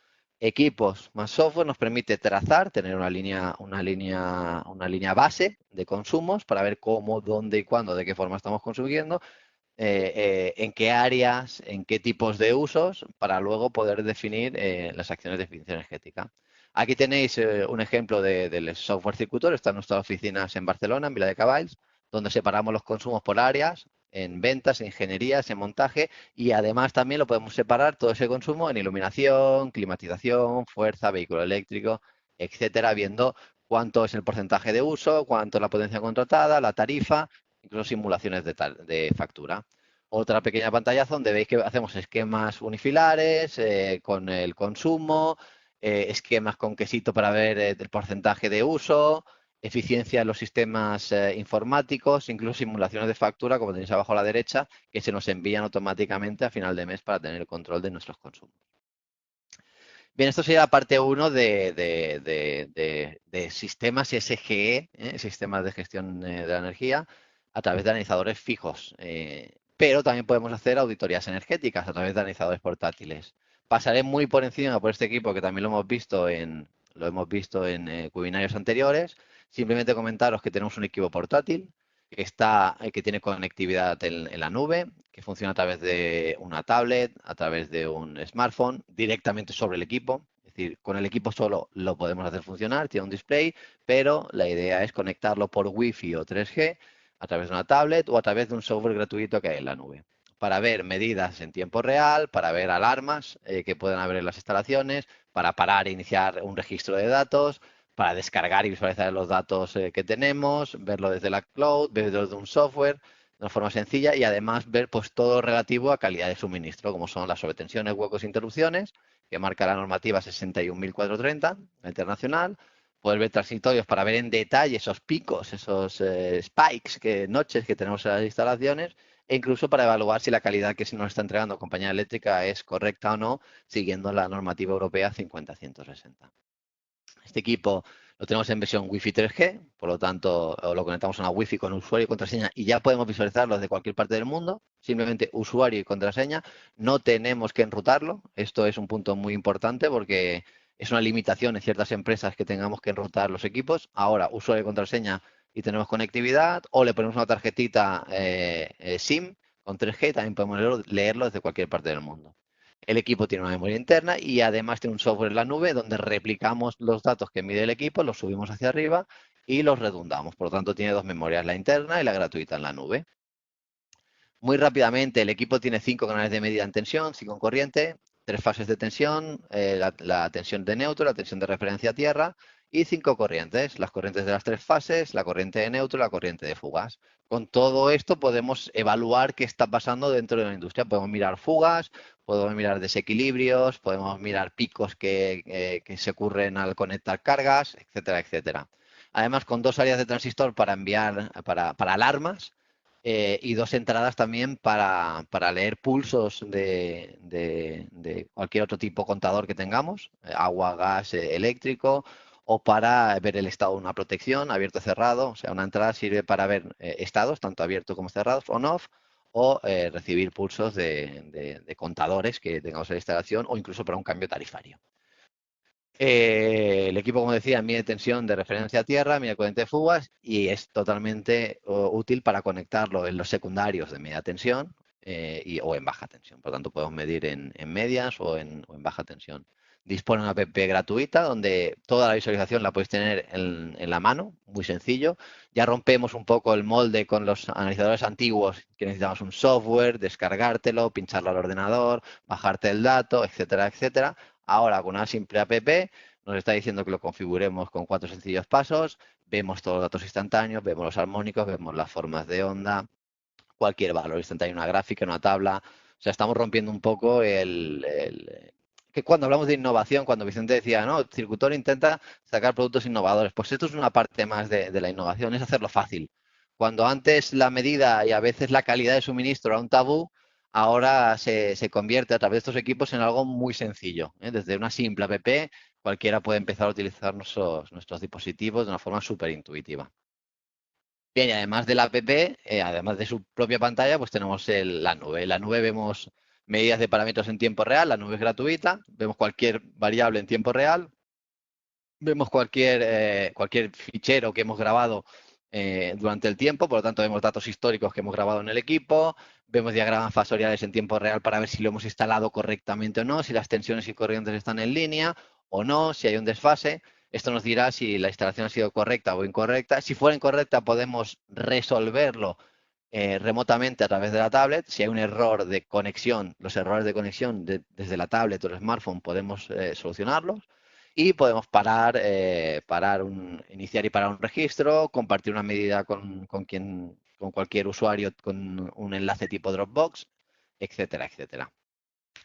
Equipos más software nos permite trazar, tener una línea base de consumos para ver cómo, dónde y cuándo, de qué forma estamos consumiendo, en qué áreas, en qué tipos de usos, para luego poder definir las acciones de eficiencia energética. Aquí tenéis un ejemplo del software circutor. Están nuestras oficinas en Barcelona, en Vila de Cavalls, donde separamos los consumos por áreas, en ventas, en ingenierías, en montaje, y además también lo podemos separar todo ese consumo en iluminación, climatización, fuerza, vehículo eléctrico, etcétera, viendo cuánto es el porcentaje de uso, cuánto es la potencia contratada, la tarifa, incluso simulaciones de factura. Otra pequeña pantallazo donde veis que hacemos esquemas unifilares con el consumo, esquemas con quesito para ver el porcentaje de uso, eficiencia en los sistemas informáticos, incluso simulaciones de factura, como tenéis abajo a la derecha, que se nos envían automáticamente a final de mes para tener el control de nuestros consumos. Bien, esto sería la parte 1 de sistemas SGE, sistemas de gestión de la energía, a través de analizadores fijos. Pero también podemos hacer auditorías energéticas a través de analizadores portátiles. Pasaré muy por encima por este equipo, que también lo hemos visto en webinarios anteriores. Simplemente comentaros que tenemos un equipo portátil que tiene conectividad en la nube, que funciona a través de una tablet, a través de un smartphone, directamente sobre el equipo. Es decir, con el equipo solo lo podemos hacer funcionar, tiene un display, pero la idea es conectarlo por Wi-Fi o 3G a través de una tablet o a través de un software gratuito que hay en la nube, para ver medidas en tiempo real, para ver alarmas que pueden haber en las instalaciones, para parar e iniciar un registro de datos, para descargar y visualizar los datos que tenemos, verlo desde la cloud, verlo desde un software de una forma sencilla, y además ver pues todo relativo a calidad de suministro, como son las sobretensiones, huecos e interrupciones, que marca la normativa 61.430 internacional. Poder ver transitorios para ver en detalle esos picos, esos spikes, noches que tenemos en las instalaciones, e incluso para evaluar si la calidad que se nos está entregando compañía eléctrica es correcta o no, siguiendo la normativa europea 50160. Este equipo lo tenemos en versión Wi-Fi 3G, por lo tanto lo conectamos a una Wi-Fi con usuario y contraseña y ya podemos visualizarlo desde cualquier parte del mundo. Simplemente usuario y contraseña, no tenemos que enrutarlo. Esto es un punto muy importante porque es una limitación en ciertas empresas que tengamos que enrutar los equipos. Ahora, usuario y contraseña y tenemos conectividad, o le ponemos una tarjetita SIM con 3G, también podemos leerlo desde cualquier parte del mundo. El equipo tiene una memoria interna y además tiene un software en la nube donde replicamos los datos que mide el equipo, los subimos hacia arriba y los redundamos. Por lo tanto, tiene dos memorias, la interna y la gratuita en la nube. Muy rápidamente, el equipo tiene 5 canales de medida en tensión, 5 en corriente, 3 fases de tensión, la tensión de neutro, la tensión de referencia a tierra y 5 corrientes, las corrientes de las 3 fases, la corriente de neutro y la corriente de fugas. Con todo esto podemos evaluar qué está pasando dentro de la industria. Podemos mirar fugas, podemos mirar desequilibrios, podemos mirar picos que se ocurren al conectar cargas, etcétera, etcétera. Además, con 2 áreas de transistor para enviar, para alarmas, y 2 entradas también para leer pulsos de cualquier otro tipo de contador que tengamos, agua, gas, eléctrico, o para ver el estado de una protección, abierto o cerrado. O sea, una entrada sirve para ver estados, tanto abiertos como cerrados, on-off, o recibir pulsos de contadores que tengamos en la instalación, o incluso para un cambio tarifario. El equipo, como decía, mide tensión de referencia a tierra, mide corriente de fugas y es totalmente útil para conectarlo en los secundarios de media tensión o en baja tensión. Por lo tanto, podemos medir en medias o en baja tensión. Dispone de una app gratuita donde toda la visualización la podéis tener en la mano, muy sencillo. Ya rompemos un poco el molde con los analizadores antiguos, que necesitamos un software, descargártelo, pincharlo al ordenador, bajarte el dato, etcétera, etcétera. Ahora, con una simple app, nos está diciendo que lo configuremos con 4 sencillos pasos. Vemos todos los datos instantáneos, vemos los armónicos, vemos las formas de onda, cualquier valor instantáneo, una gráfica, una tabla. O sea, estamos rompiendo un poco que cuando hablamos de innovación, cuando Vicente decía, no, Circutor intenta sacar productos innovadores, pues esto es una parte más de la innovación, es hacerlo fácil. Cuando antes la medida y a veces la calidad de suministro era un tabú, ahora se convierte a través de estos equipos en algo muy sencillo. Desde una simple app, cualquiera puede empezar a utilizar nuestros dispositivos de una forma súper intuitiva. Bien, y además de la app, además de su propia pantalla, pues tenemos la nube. En la nube vemos medidas de parámetros en tiempo real, la nube es gratuita, vemos cualquier variable en tiempo real, vemos cualquier fichero que hemos grabado durante el tiempo, por lo tanto vemos datos históricos que hemos grabado en el equipo, vemos diagramas fasoriales en tiempo real para ver si lo hemos instalado correctamente o no, si las tensiones y corrientes están en línea o no, si hay un desfase. Esto nos dirá si la instalación ha sido correcta o incorrecta. Si fuera incorrecta, podemos resolverlo remotamente a través de la tablet. Si hay un error de conexión, los errores de conexión desde la tablet o el smartphone podemos solucionarlos. Y podemos iniciar y parar un registro, compartir una medida con cualquier usuario con un enlace tipo Dropbox, etcétera, etcétera.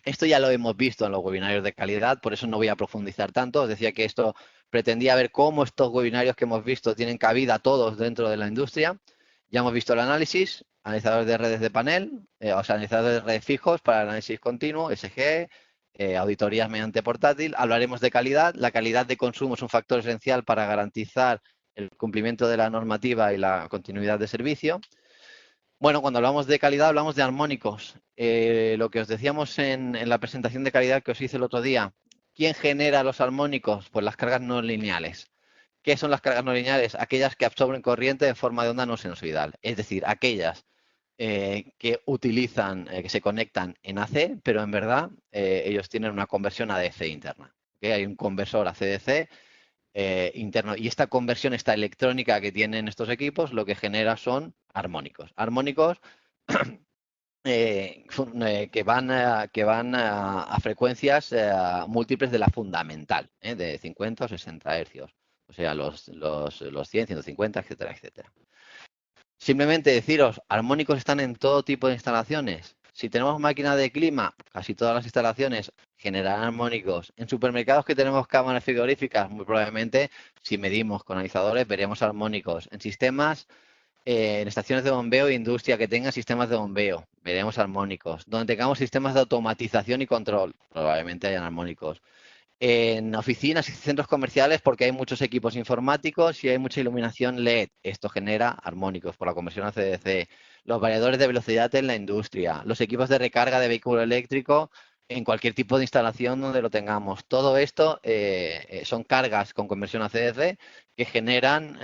Esto ya lo hemos visto en los webinarios de calidad, por eso no voy a profundizar tanto. Os decía que esto pretendía ver cómo estos webinarios que hemos visto tienen cabida todos dentro de la industria. Ya hemos visto el análisis, analizadores de redes de panel, o sea, analizadores de redes fijos para el análisis continuo, SG, auditorías mediante portátil. Hablaremos de calidad. La calidad de consumo es un factor esencial para garantizar el cumplimiento de la normativa y la continuidad de servicio. Bueno, cuando hablamos de calidad, hablamos de armónicos. Lo que os decíamos en la presentación de calidad que os hice el otro día. ¿Quién genera los armónicos? Pues las cargas no lineales. ¿Qué son las cargas no lineales? Aquellas que absorben corriente en forma de onda no sinusoidal. Es decir, aquellas que utilizan, que se conectan en AC, pero en verdad ellos tienen una conversión a DC interna. ¿Okay? Hay un conversor AC-DC interno. Y esta conversión, esta electrónica que tienen estos equipos, lo que genera son armónicos. Armónicos que van a frecuencias múltiples de la fundamental, de 50 o 60 hercios. O sea, los 100, 150, etcétera, etcétera. Simplemente deciros, armónicos están en todo tipo de instalaciones. Si tenemos máquina de clima, casi todas las instalaciones generarán armónicos. En supermercados que tenemos cámaras frigoríficas, muy probablemente, si medimos con analizadores, veremos armónicos. En sistemas, en estaciones de bombeo e industria que tengan sistemas de bombeo, veremos armónicos. Donde tengamos sistemas de automatización y control, probablemente hayan armónicos. En oficinas y centros comerciales porque hay muchos equipos informáticos y hay mucha iluminación LED. Esto genera armónicos por la conversión a CDC. Los variadores de velocidad en la industria. Los equipos de recarga de vehículo eléctrico en cualquier tipo de instalación donde lo tengamos. Todo esto son cargas con conversión a CDC que generan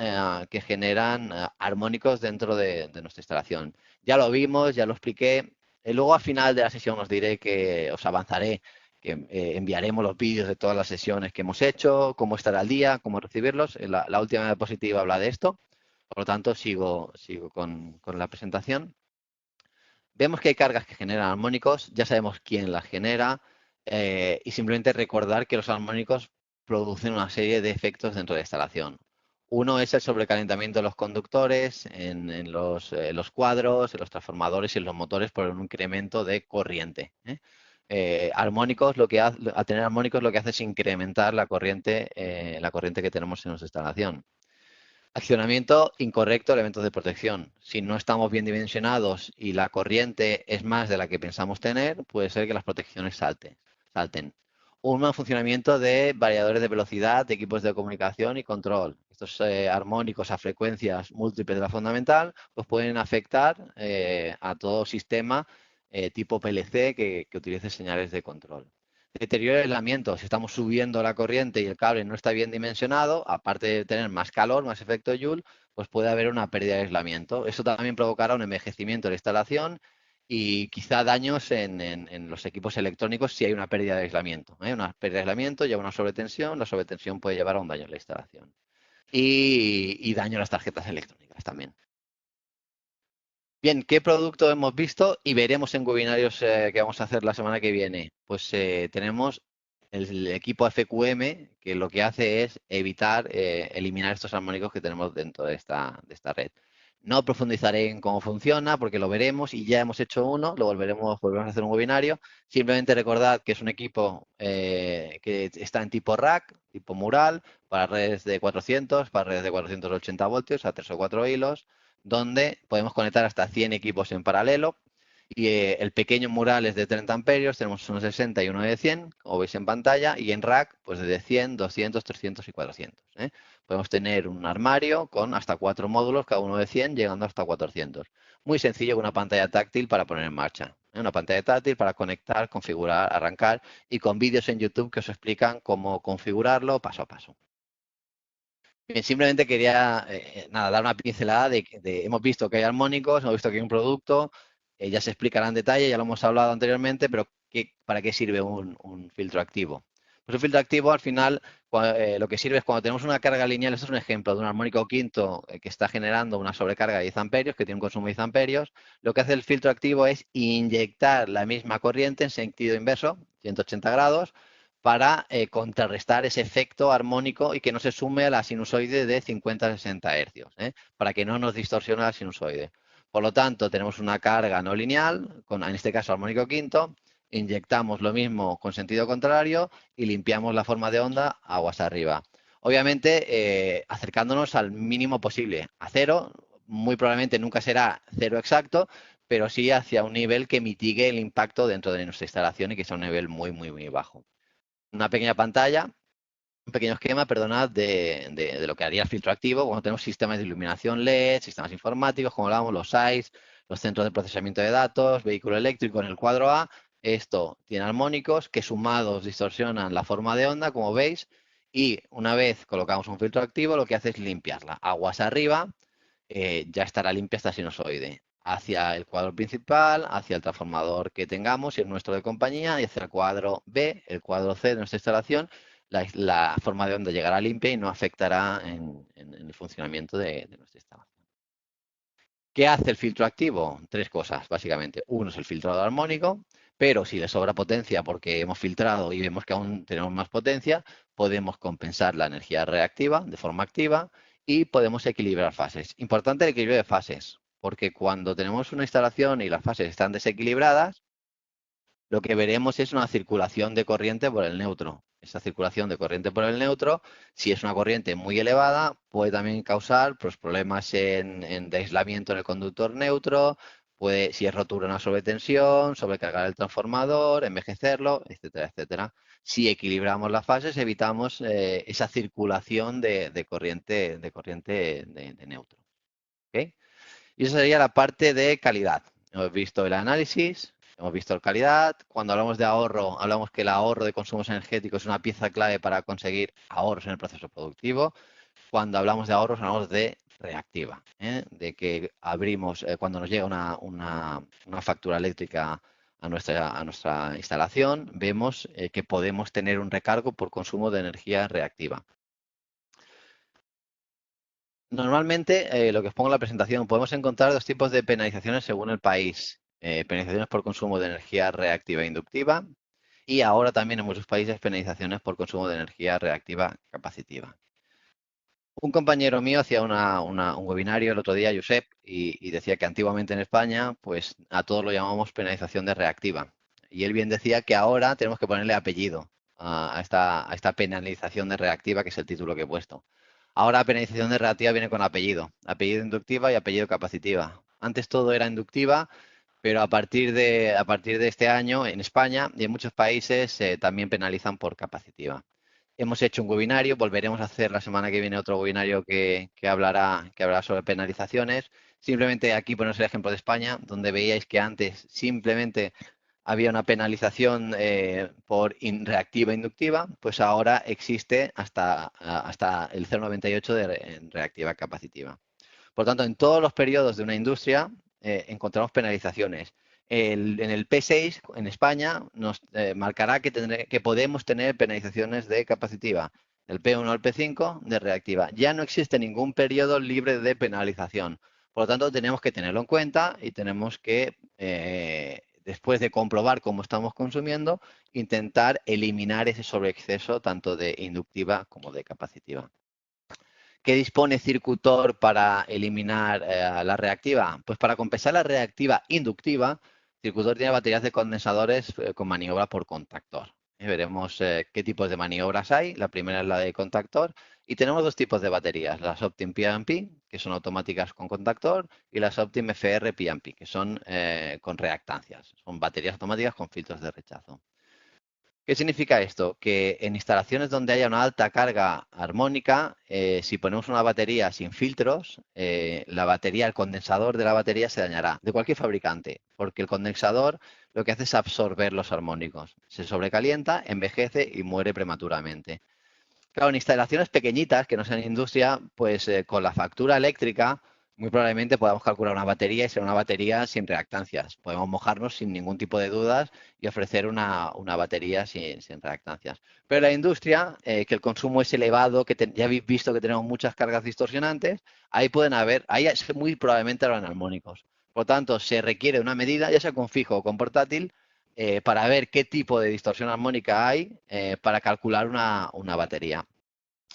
armónicos dentro de nuestra instalación. Ya lo vimos, ya lo expliqué. Luego al final de la sesión os diré que os avanzaré que enviaremos los vídeos de todas las sesiones que hemos hecho, cómo estar al día, cómo recibirlos. La última diapositiva habla de esto, por lo tanto sigo con la presentación. Vemos que hay cargas que generan armónicos, ya sabemos quién las genera, y simplemente recordar que los armónicos producen una serie de efectos dentro de la instalación. Uno es el sobrecalentamiento de los conductores en los cuadros, en los transformadores y en los motores por un incremento de corriente. Armónicos, al tener armónicos lo que hace es incrementar la corriente que tenemos en nuestra instalación. Accionamiento incorrecto de elementos de protección. Si no estamos bien dimensionados y la corriente es más de la que pensamos tener, puede ser que las protecciones salten. Un mal funcionamiento de variadores de velocidad, de equipos de comunicación y control. Estos armónicos a frecuencias múltiples de la fundamental pues pueden afectar a todo sistema tipo PLC que utilice señales de control. Deterioro de aislamiento. Si estamos subiendo la corriente y el cable no está bien dimensionado, aparte de tener más calor, más efecto Joule, pues puede haber una pérdida de aislamiento. Eso también provocará un envejecimiento de la instalación y quizá daños en los equipos electrónicos si hay una pérdida de aislamiento. Una pérdida de aislamiento lleva a una sobretensión, la sobretensión puede llevar a un daño en la instalación. Y daño a las tarjetas electrónicas también. Bien, ¿qué producto hemos visto y veremos en webinarios que vamos a hacer la semana que viene? Pues tenemos el equipo FQM, que lo que hace es evitar eliminar estos armónicos que tenemos dentro de esta red. No profundizaré en cómo funciona porque lo veremos y ya hemos hecho uno, volveremos a hacer un webinario. Simplemente recordad que es un equipo que está en tipo rack, tipo mural, para redes de 400, para redes de 480 voltios a 3 o 4 hilos, donde podemos conectar hasta 100 equipos en paralelo. Y el pequeño mural es de 30 amperios, tenemos uno de 60 y uno de 100, como veis en pantalla, y en rack, pues de 100, 200, 300 y 400. Podemos tener un armario con hasta 4 módulos, cada uno de 100, llegando hasta 400. Muy sencillo, con una pantalla táctil para poner en marcha. Una pantalla táctil para conectar, configurar, arrancar, y con vídeos en YouTube que os explican cómo configurarlo paso a paso. Bien, simplemente quería dar una pincelada hemos visto que hay armónicos, hemos visto que hay un producto, ya se explicará en detalle, ya lo hemos hablado anteriormente, pero ¿para qué sirve un filtro activo? Pues un filtro activo al final lo que sirve es cuando tenemos una carga lineal. Esto es un ejemplo de un armónico quinto que está generando una sobrecarga de 10 amperios, que tiene un consumo de 10 amperios. Lo que hace el filtro activo es inyectar la misma corriente en sentido inverso, 180 grados, para contrarrestar ese efecto armónico y que no se sume a la sinusoide de 50 a 60 Hz, para que no nos distorsione la sinusoide. Por lo tanto, tenemos una carga no lineal, en este caso armónico quinto, inyectamos lo mismo con sentido contrario y limpiamos la forma de onda aguas arriba. Obviamente, acercándonos al mínimo posible. A cero, muy probablemente nunca será cero exacto, pero sí hacia un nivel que mitigue el impacto dentro de nuestra instalación y que sea un nivel muy, muy, muy bajo. Una pequeña pantalla, un pequeño esquema, perdonad, de lo que haría el filtro activo cuando tenemos sistemas de iluminación LED, sistemas informáticos, como hablábamos, los SAIS, los centros de procesamiento de datos, vehículo eléctrico en el cuadro A. Esto tiene armónicos que sumados distorsionan la forma de onda, como veis, y una vez colocamos un filtro activo, lo que hace es limpiarla. Aguas arriba, ya estará limpia esta sinusoide. Hacia el cuadro principal, hacia el transformador que tengamos, si es nuestro de compañía, y hacia el cuadro B, el cuadro C de nuestra instalación, la forma de onda llegará limpia y no afectará en el funcionamiento de nuestra instalación. ¿Qué hace el filtro activo? Tres cosas, básicamente. Uno es el filtrado armónico, pero si le sobra potencia porque hemos filtrado y vemos que aún tenemos más potencia, podemos compensar la energía reactiva de forma activa y podemos equilibrar fases. Importante el equilibrio de fases, porque cuando tenemos una instalación y las fases están desequilibradas, lo que veremos es una circulación de corriente por el neutro. Esa circulación de corriente por el neutro, si es una corriente muy elevada, puede también causar pues, problemas de aislamiento en el conductor neutro, si es rotura, una sobretensión, sobrecargar el transformador, envejecerlo, etcétera, etcétera. Si equilibramos las fases, evitamos esa circulación de corriente de neutro. ¿Okay? Y esa sería la parte de calidad. Hemos visto el análisis, hemos visto la calidad. Cuando hablamos de ahorro, hablamos que el ahorro de consumos energéticos es una pieza clave para conseguir ahorros en el proceso productivo. Cuando hablamos de ahorros, hablamos de reactiva, de que abrimos, cuando nos llega una factura eléctrica a nuestra instalación, vemos que podemos tener un recargo por consumo de energía reactiva. Normalmente, lo que os pongo en la presentación, podemos encontrar dos tipos de penalizaciones según el país. Penalizaciones por consumo de energía reactiva e inductiva y ahora también en muchos países penalizaciones por consumo de energía reactiva capacitiva. Un compañero mío hacía un webinario el otro día, Josep, y decía que antiguamente en España, pues a todos lo llamamos penalización de reactiva. Y él bien decía que ahora tenemos que ponerle apellido a esta penalización de reactiva, que es el título que he puesto. Ahora penalización de reactiva viene con apellido, apellido inductiva y apellido capacitiva. Antes todo era inductiva, pero a partir de este año en España y en muchos países también penalizan por capacitiva. Hemos hecho un webinario, volveremos a hacer la semana que viene otro webinario que hablará sobre penalizaciones. Simplemente aquí ponemos el ejemplo de España, donde veíais que antes simplemente había una penalización por reactiva e inductiva, pues ahora existe hasta el 0,98 de reactiva capacitiva. Por tanto, en todos los periodos de una industria encontramos penalizaciones. En el P6, en España, nos marcará que podemos tener penalizaciones de capacitiva. Del P1 al P5 de reactiva. Ya no existe ningún periodo libre de penalización. Por lo tanto, tenemos que tenerlo en cuenta y tenemos que, después de comprobar cómo estamos consumiendo, intentar eliminar ese sobreexceso tanto de inductiva como de capacitiva. ¿Qué dispone Circutor para eliminar la reactiva? Pues para compensar la reactiva inductiva, Circutor tiene baterías de condensadores con maniobra por contactor. Veremos qué tipos de maniobras hay. La primera es la de contactor. Y tenemos dos tipos de baterías, las Optim P&P, que son automáticas con contactor, y las Optim FR P&P, que son con reactancias. Son baterías automáticas con filtros de rechazo. ¿Qué significa esto? Que en instalaciones donde haya una alta carga armónica, si ponemos una batería sin filtros, la batería, el condensador de la batería se dañará, de cualquier fabricante, porque el condensador lo que hace es absorber los armónicos. Se sobrecalienta, envejece y muere prematuramente. Claro, en instalaciones pequeñitas que no sean industria, pues con la factura eléctrica muy probablemente podamos calcular una batería y ser una batería sin reactancias. Podemos mojarnos sin ningún tipo de dudas y ofrecer una batería sin reactancias. Pero la industria, que el consumo es elevado, que ya habéis visto que tenemos muchas cargas distorsionantes, ahí muy probablemente habrán armónicos. Por lo tanto, se requiere una medida, ya sea con fijo o con portátil, para ver qué tipo de distorsión armónica hay para calcular una batería.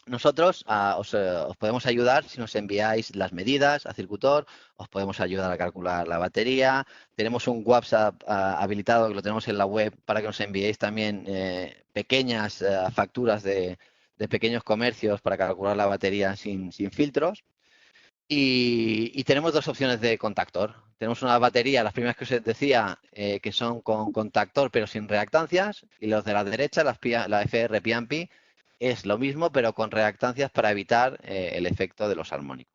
Nosotros os podemos ayudar si nos enviáis las medidas a Circutor, os podemos ayudar a calcular la batería. Tenemos un WhatsApp habilitado que lo tenemos en la web para que nos enviéis también pequeñas facturas de pequeños comercios para calcular la batería sin filtros. Y tenemos dos opciones de contactor. Tenemos una batería, las primeras que os decía, que son con contactor pero sin reactancias, y los de la derecha, la FR P&P, es lo mismo pero con reactancias para evitar el efecto de los armónicos.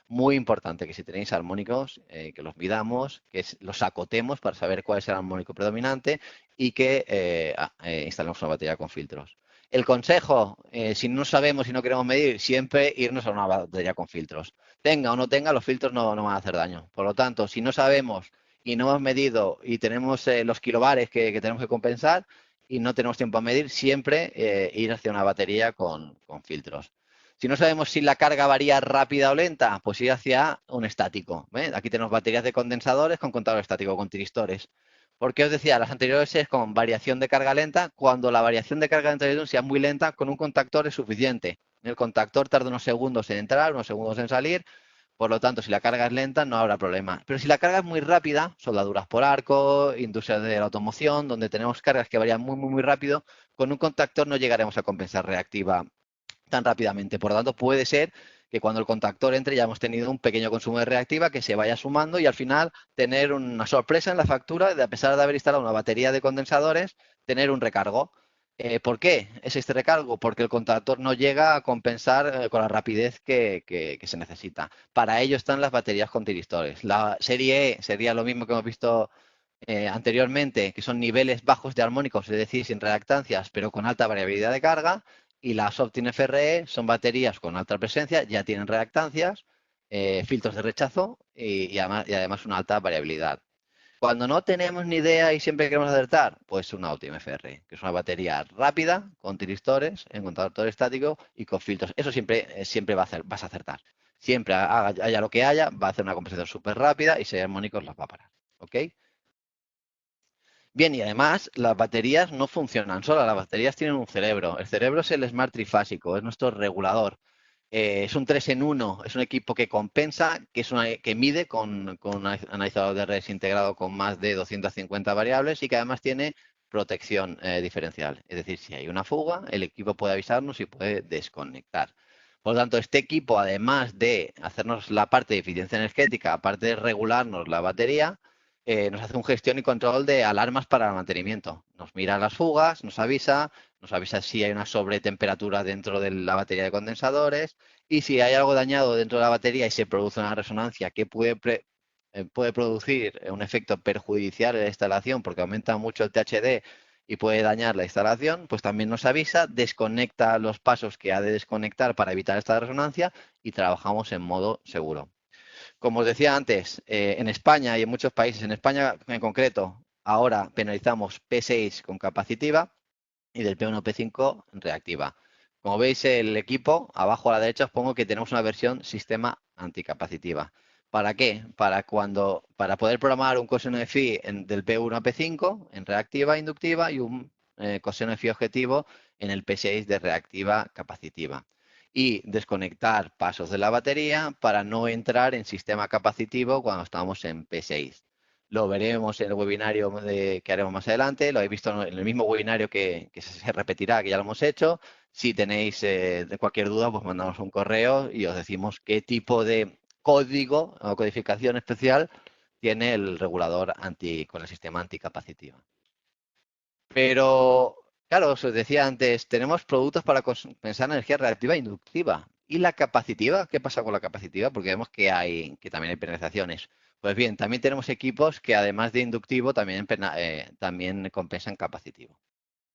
Muy importante que si tenéis armónicos, que los midamos, que los acotemos para saber cuál es el armónico predominante y que instalemos una batería con filtros. El consejo, si no sabemos y no queremos medir, siempre irnos a una batería con filtros. Tenga o no tenga, los filtros no van a hacer daño. Por lo tanto, si no sabemos y no hemos medido y tenemos los kilobares que tenemos que compensar y no tenemos tiempo a medir, siempre ir hacia una batería con filtros. Si no sabemos si la carga varía rápida o lenta, pues ir hacia un estático. Aquí tenemos baterías de condensadores con contador estático, con tiristores. Porque os decía, las anteriores es con variación de carga lenta, cuando la variación de carga lenta sea muy lenta, con un contactor es suficiente. El contactor tarda unos segundos en entrar, unos segundos en salir, por lo tanto, si la carga es lenta, no habrá problema. Pero si la carga es muy rápida, soldaduras por arco, industria de la automoción, donde tenemos cargas que varían muy, muy, muy rápido, con un contactor no llegaremos a compensar reactiva tan rápidamente. Por lo tanto, puede ser que cuando el contactor entre ya hemos tenido un pequeño consumo de reactiva que se vaya sumando y al final tener una sorpresa en la factura de, a pesar de haber instalado una batería de condensadores, tener un recargo. ¿Por qué es este recargo? Porque el contactor no llega a compensar con la rapidez que se necesita. Para ello están las baterías con tiristores. La serie E sería lo mismo que hemos visto anteriormente, que son niveles bajos de armónicos, es decir, sin reactancias, pero con alta variabilidad de carga. Y las Optim FRE son baterías con alta presencia, ya tienen reactancias, filtros de rechazo y además una alta variabilidad. Cuando no tenemos ni idea y siempre queremos acertar, pues una Optim FR, que es una batería rápida, con tiristores, en contactor estático y con filtros. Eso siempre vas a acertar. Siempre, haya lo que haya, va a hacer una compensación súper rápida y si hay armónicos los va a parar. ¿Ok? Bien, y además las baterías no funcionan solas, las baterías tienen un cerebro. El cerebro es el Smart Trifásico, es nuestro regulador. Es un 3 en 1, es un equipo que compensa, que mide con un analizador de redes integrado con más de 250 variables y que además tiene protección diferencial. Es decir, si hay una fuga, el equipo puede avisarnos y puede desconectar. Por lo tanto, este equipo, además de hacernos la parte de eficiencia energética, aparte de regularnos la batería, nos hace un gestión y control de alarmas para el mantenimiento. Nos mira las fugas, nos avisa si hay una sobretemperatura dentro de la batería de condensadores y si hay algo dañado dentro de la batería y se produce una resonancia que puede producir un efecto perjudicial en la instalación porque aumenta mucho el THD y puede dañar la instalación, pues también nos avisa, desconecta los pasos que ha de desconectar para evitar esta resonancia y trabajamos en modo seguro. Como os decía antes, en España y en muchos países, en España en concreto, ahora penalizamos P6 con capacitiva y del P1 P5 reactiva. Como veis el equipo, abajo a la derecha os pongo que tenemos una versión sistema anticapacitiva. ¿Para qué? Para poder programar un coseno de phi del P1 a P5 en reactiva inductiva y un coseno de phi objetivo en el P6 de reactiva capacitiva. Y desconectar pasos de la batería para no entrar en sistema capacitivo cuando estamos en P6. Lo veremos en el webinario que haremos más adelante. Lo habéis visto en el mismo webinario que se repetirá, que ya lo hemos hecho. Si tenéis de cualquier duda, pues mandamos un correo y os decimos qué tipo de código o codificación especial tiene el regulador con el sistema anticapacitiva. Pero, claro, os decía antes, tenemos productos para compensar energía reactiva e inductiva. ¿Y la capacitiva? ¿Qué pasa con la capacitiva? Porque vemos que también hay penalizaciones. Pues bien, también tenemos equipos que además de inductivo también compensan capacitivo.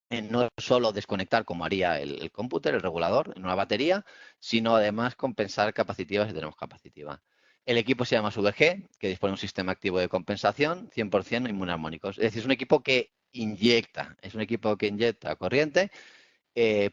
No solo desconectar como haría el cómputer, el regulador, en una batería, sino además compensar capacitiva si tenemos capacitiva. El equipo se llama SVG, que dispone de un sistema activo de compensación 100% inmunarmónicos. Es decir, es un equipo que inyecta corriente,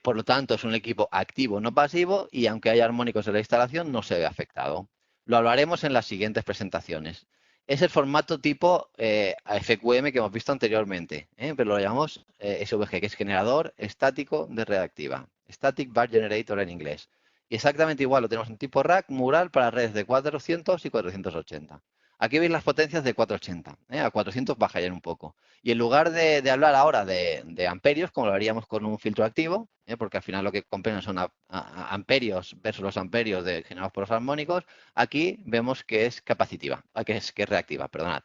por lo tanto es un equipo activo, no pasivo, y aunque haya armónicos en la instalación, no se ve afectado. Lo hablaremos en las siguientes presentaciones. Es el formato tipo FQM que hemos visto anteriormente, pero lo llamamos SVG, que es generador estático de reactiva. Static Bar Generator en inglés. Y exactamente igual, lo tenemos en tipo rack mural para redes de 400 y 480. Aquí veis las potencias de 480. A 400 bajarían un poco. Y en lugar de hablar ahora de amperios, como lo haríamos con un filtro activo, porque al final lo que compensan son amperios versus los amperios generados por los armónicos, aquí vemos que es capacitiva, que es reactiva, perdonad.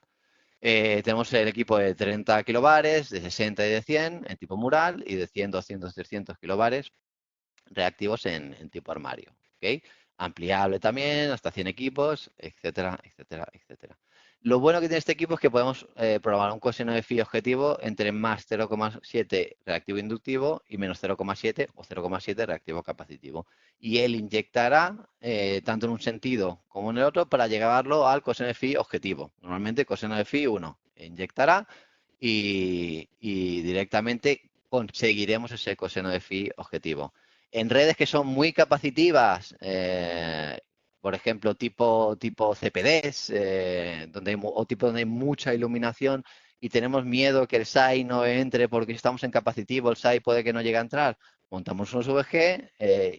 Tenemos el equipo de 30 kilobares, de 60 y de 100 en tipo mural y de 100, 200, 300 kilobares reactivos en tipo armario. ¿Okay? Ampliable también, hasta 100 equipos, etcétera, etcétera, etcétera. Lo bueno que tiene este equipo es que podemos programar un coseno de phi objetivo entre más 0,7 reactivo inductivo y menos 0,7 o 0,7 reactivo capacitivo. Y él inyectará tanto en un sentido como en el otro para llevarlo al coseno de phi objetivo. Normalmente coseno de phi 1 inyectará y directamente conseguiremos ese coseno de phi objetivo. En redes que son muy capacitivas, por ejemplo, tipo CPDs, donde hay mucha iluminación y tenemos miedo que el SAI no entre porque si estamos en capacitivo, el SAI puede que no llegue a entrar, montamos unos VG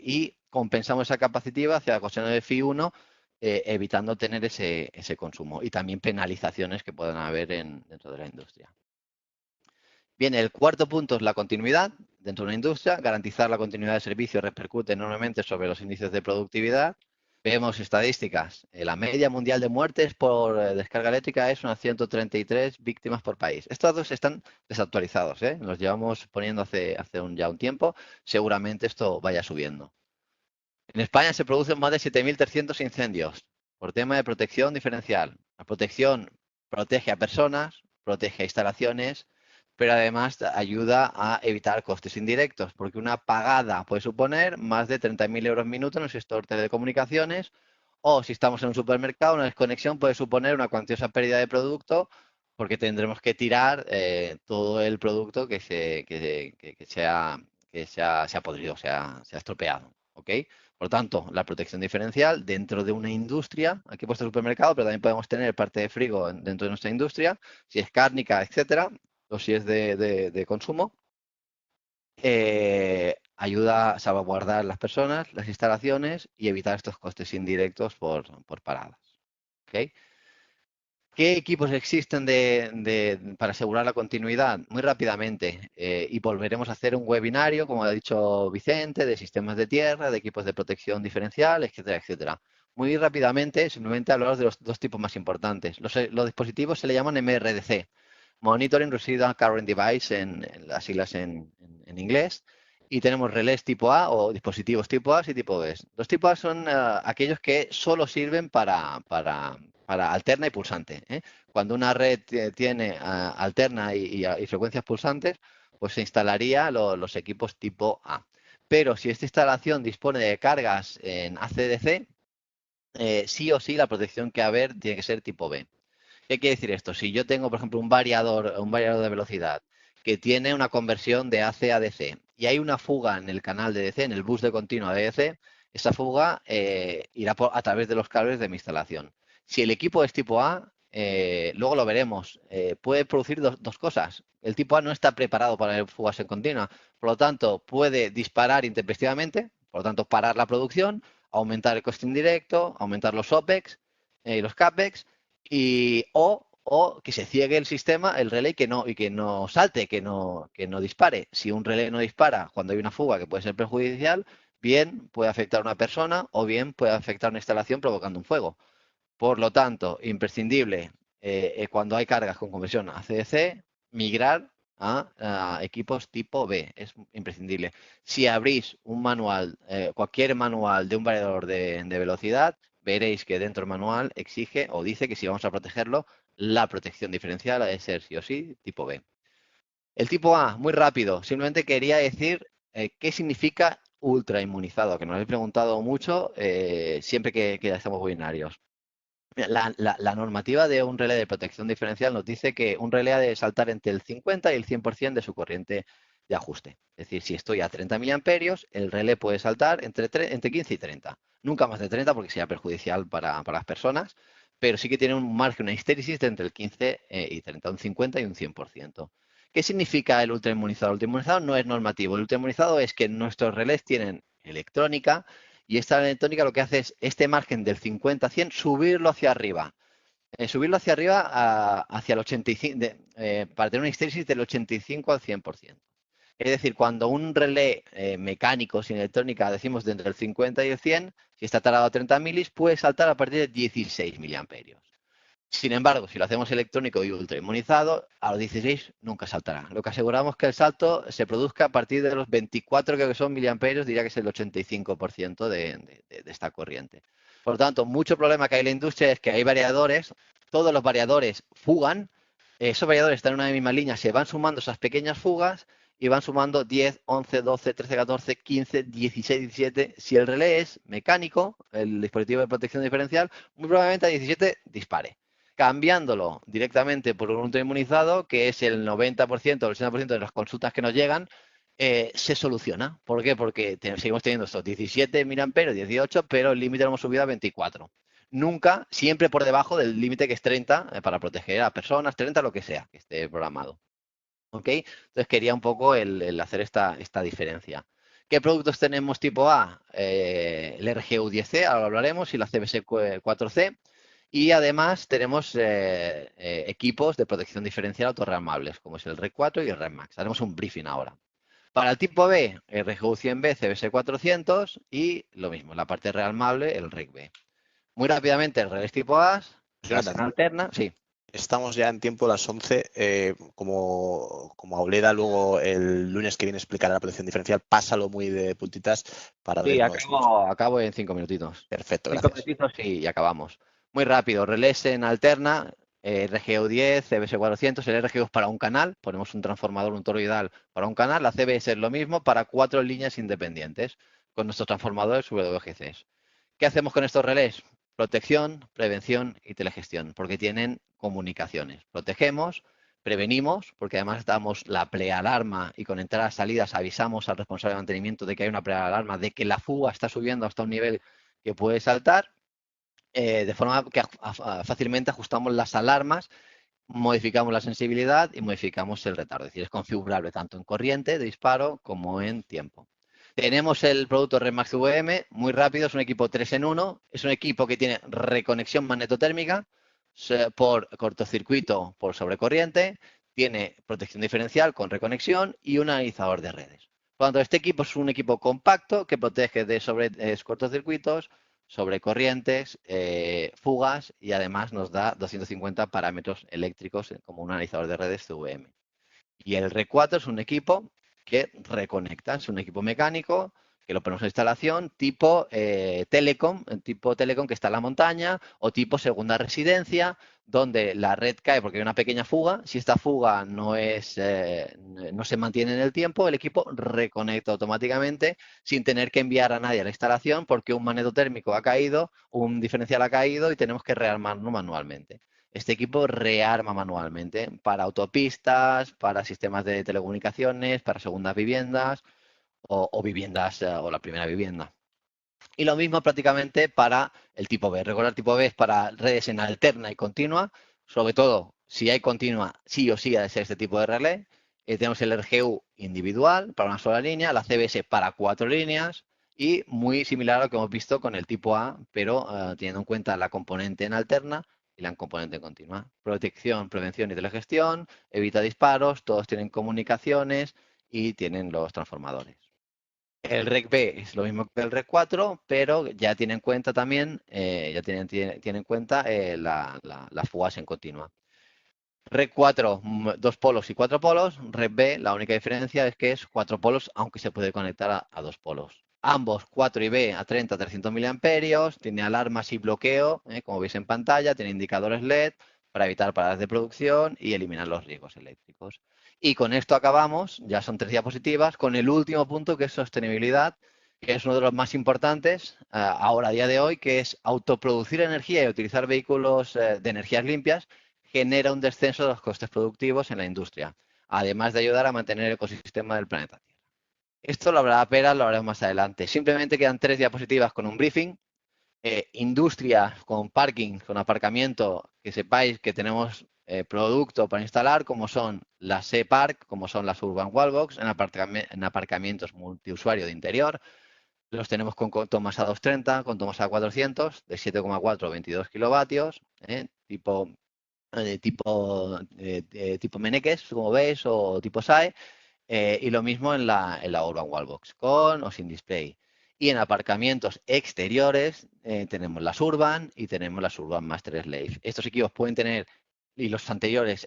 y compensamos esa capacitiva hacia la coseno de phi 1, evitando tener ese consumo y también penalizaciones que puedan haber dentro de la industria. Bien, el cuarto punto es la continuidad dentro de una industria. Garantizar la continuidad de servicio repercute enormemente sobre los índices de productividad. Vemos estadísticas. La media mundial de muertes por descarga eléctrica es unas 133 víctimas por país. Estos datos están desactualizados, los llevamos poniendo hace ya un tiempo. Seguramente esto vaya subiendo. En España se producen más de 7.300 incendios por tema de protección diferencial. La protección protege a personas, protege a instalaciones, pero además ayuda a evitar costes indirectos, porque una apagada puede suponer más de 30.000 euros minuto en el sector de telecomunicaciones, o si estamos en un supermercado, una desconexión puede suponer una cuantiosa pérdida de producto, porque tendremos que tirar todo el producto que se ha podrido, se ha estropeado. ¿Ok? Por lo tanto, la protección diferencial dentro de una industria, aquí he puesto el supermercado, pero también podemos tener parte de frigo dentro de nuestra industria, si es cárnica, etcétera, dossiers de consumo. Ayuda a salvaguardar las personas, las instalaciones y evitar estos costes indirectos por paradas. ¿Okay? ¿Qué equipos existen para asegurar la continuidad? Muy rápidamente, y volveremos a hacer un webinario, como ha dicho Vicente, de sistemas de tierra, de equipos de protección diferencial, etcétera, etcétera. Muy rápidamente, simplemente hablaros de los dos tipos más importantes. Los dispositivos se le llaman MRDC, Monitoring Residual Current Device, en las siglas en inglés, y tenemos relés tipo A o dispositivos tipo A y tipo B. Los tipos A son aquellos que solo sirven para alterna y pulsante. Cuando una red tiene alterna y frecuencias pulsantes, pues se instalaría los equipos tipo A. Pero si esta instalación dispone de cargas en ACDC, sí o sí la protección que haber tiene que ser tipo B. ¿Qué quiere decir esto? Si yo tengo, por ejemplo, un variador de velocidad que tiene una conversión de AC a DC y hay una fuga en el canal de DC, en el bus de continuo de DC, esa fuga irá a través de los cables de mi instalación. Si el equipo es tipo A, luego lo veremos, puede producir dos cosas. El tipo A no está preparado para fugas en continua, por lo tanto puede disparar intempestivamente, por lo tanto parar la producción, aumentar el coste indirecto, aumentar los OPEX y los CAPEX, o que se ciegue el sistema, el relé, y que no salte, que no dispare. Si un relé no dispara cuando hay una fuga que puede ser perjudicial, bien puede afectar a una persona o bien puede afectar a una instalación provocando un fuego. Por lo tanto, imprescindible, cuando hay cargas con conversión a CDC, migrar a equipos tipo B. Es imprescindible. Si abrís un manual, cualquier manual de un variador de velocidad, veréis que dentro del manual exige o dice que si vamos a protegerlo, la protección diferencial ha de ser sí o sí tipo B. El tipo A, muy rápido. Simplemente quería decir qué significa ultrainmunizado, que nos habéis preguntado mucho siempre que hacemos webinarios. La normativa de un relé de protección diferencial nos dice que un relé ha de saltar entre el 50 y el 100% de su corriente de ajuste. Es decir, si estoy a 30 miliamperios, el relé puede saltar entre 15 y 30. Nunca más de 30 porque sería perjudicial para las personas, pero sí que tiene un margen, una histéresis de entre el 15 y 30, un 50 y un 100%. ¿Qué significa el ultrainmunizado? El ultrainmunizado no es normativo. El ultrainmunizado es que nuestros relés tienen electrónica, y esta electrónica lo que hace es este margen del 50 a 100 subirlo hacia arriba. Subirlo hacia arriba hacia el 85, para tener una histéresis del 85 al 100%. Es decir, cuando un relé mecánico sin electrónica decimos de entre el 50 y el 100, si está tarado a 30 milis, puede saltar a partir de 16 miliamperios. Sin embargo, si lo hacemos electrónico y ultrainmunizado, a los 16 nunca saltará. Lo que aseguramos que el salto se produzca a partir de los 24, que son miliamperios, diría que es el 85% de esta corriente. Por lo tanto, mucho problema que hay en la industria es que hay variadores, todos los variadores fugan, esos variadores están en una misma línea, se van sumando esas pequeñas fugas y van sumando 10, 11, 12, 13, 14, 15, 16, 17. Si el relé es mecánico, el dispositivo de protección diferencial, muy probablemente a 17 dispare, cambiándolo directamente por un ultrainmunizado, que es el 90% o el 60% de las consultas que nos llegan, se soluciona. ¿Por qué? Porque seguimos teniendo estos 17 miliamperios, 18, pero el límite lo hemos subido a 24. Nunca, siempre por debajo del límite que es 30, para proteger a personas, 30, lo que sea, que esté programado. ¿Ok? Entonces quería un poco el hacer esta diferencia. ¿Qué productos tenemos tipo A? El RGU10C, ahora lo hablaremos, y la CBS4C. Y además tenemos equipos de protección diferencial autorrearmables, como es el REC 4 y el REC Max. Haremos un briefing ahora. Para el tipo B, el RGU 100B, CBS400 y lo mismo, la parte rearmable, el REC B. Muy rápidamente, el relés tipo A, gas alterna, sí. Estamos ya en tiempo, las 11. Como Auleda luego el lunes que viene explicará la protección diferencial, pásalo muy de puntitas para Sí, vernos. acabo en 5 minutitos. Perfecto, 5 gracias. minutitos y acabamos. Muy rápido, relés en alterna, RGU 10, CBS 400, el RGU es para un canal, ponemos un transformador, un toroidal para un canal, la CBS es lo mismo para 4 líneas independientes con nuestros transformadores WGCs. ¿Qué hacemos con estos relés? Protección, prevención y telegestión, porque tienen comunicaciones. Protegemos, prevenimos, porque además damos la prealarma y con entradas y salidas avisamos al responsable de mantenimiento de que hay una prealarma, de que la fuga está subiendo hasta un nivel que puede saltar, de forma que fácilmente ajustamos las alarmas modificamos la sensibilidad y modificamos el retardo. Es decir, es configurable tanto en corriente de disparo como en tiempo. Tenemos el producto RedMax VM, muy rápido, es un equipo 3 en 1, es un equipo que tiene reconexión magnetotérmica por cortocircuito por sobrecorriente, tiene protección diferencial con reconexión y un analizador de redes. Por lo tanto, este equipo es un equipo compacto que protege de cortocircuitos, sobrecorrientes, fugas y además nos da 250 parámetros eléctricos como un analizador de redes CVM. Y el REC4 es un equipo que reconecta, es un equipo mecánico que lo ponemos en instalación tipo telecom que está en la montaña o tipo segunda residencia, donde la red cae porque hay una pequeña fuga. Si esta fuga no se mantiene en el tiempo, el equipo reconecta automáticamente sin tener que enviar a nadie a la instalación porque un magnetotérmico ha caído, un diferencial ha caído y tenemos que rearmarlo manualmente. Este equipo rearma manualmente para autopistas, para sistemas de telecomunicaciones, para segundas viviendas o viviendas o la primera vivienda. Y lo mismo prácticamente para el tipo B. Recordar, tipo B es para redes en alterna y continua, sobre todo si hay continua, sí o sí ha de ser este tipo de relé. Tenemos el RGU individual para una sola línea, la CBS para 4 líneas y muy similar a lo que hemos visto con el tipo A, pero teniendo en cuenta la componente en alterna y la componente en continua. Protección, prevención y telegestión, evita disparos, todos tienen comunicaciones y tienen los transformadores. El REC B es lo mismo que el REC 4, pero ya tiene en cuenta también, tiene en cuenta las fugas en continua. REC 4, 2 polos y 4 polos. REC B, la única diferencia es que es 4 polos, aunque se puede conectar a 2 polos. Ambos, 4 y B, a 30-300 miliamperios. Tiene alarmas y bloqueo, como veis en pantalla. Tiene indicadores LED para evitar paradas de producción y eliminar los riesgos eléctricos. Y con esto acabamos, ya son 3 diapositivas, con el último punto que es sostenibilidad, que es uno de los más importantes ahora a día de hoy, que es autoproducir energía y utilizar vehículos de energías limpias genera un descenso de los costes productivos en la industria, además de ayudar a mantener el ecosistema del planeta Tierra. Esto lo hablará Pera, lo haremos más adelante. Simplemente quedan 3 diapositivas con un briefing. Industria con parking, con aparcamiento, que sepáis que tenemos producto para instalar, como son las E-Park, como son las Urban Wallbox, en aparcamientos multiusuario de interior. Los tenemos con tomas a 230, con tomas a 400, de 7,4 a 22 kilovatios, tipo Meneques, como veis, o tipo SAE, y lo mismo en la Urban Wallbox, con o sin display. Y en aparcamientos exteriores tenemos las Urban y tenemos las Urban Master Slave. Estos equipos pueden tener, y los anteriores,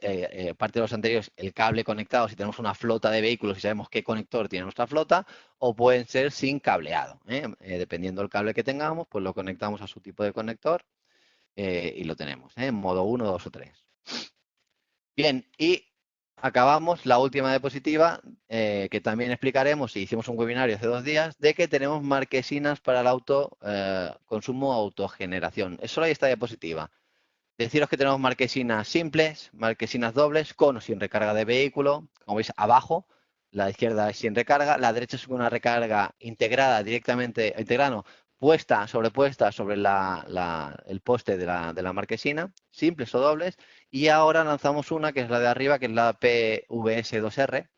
parte de los anteriores, el cable conectado si tenemos una flota de vehículos y sabemos qué conector tiene nuestra flota, o pueden ser sin cableado. Dependiendo del cable que tengamos, pues lo conectamos a su tipo de conector y lo tenemos, en modo 1, 2 o 3. Bien, y acabamos la última diapositiva, que también explicaremos, y hicimos un webinario hace 2 días, de que tenemos marquesinas para el consumo autogeneración. Es solo hay esta diapositiva. Deciros que tenemos marquesinas simples, marquesinas dobles, con o sin recarga de vehículo. Como veis abajo, la izquierda es sin recarga, la derecha es una recarga integrada directamente, integrada, sobrepuesta sobre el poste de la marquesina, simples o dobles. Y ahora lanzamos una que es la de arriba, que es la PVS2R,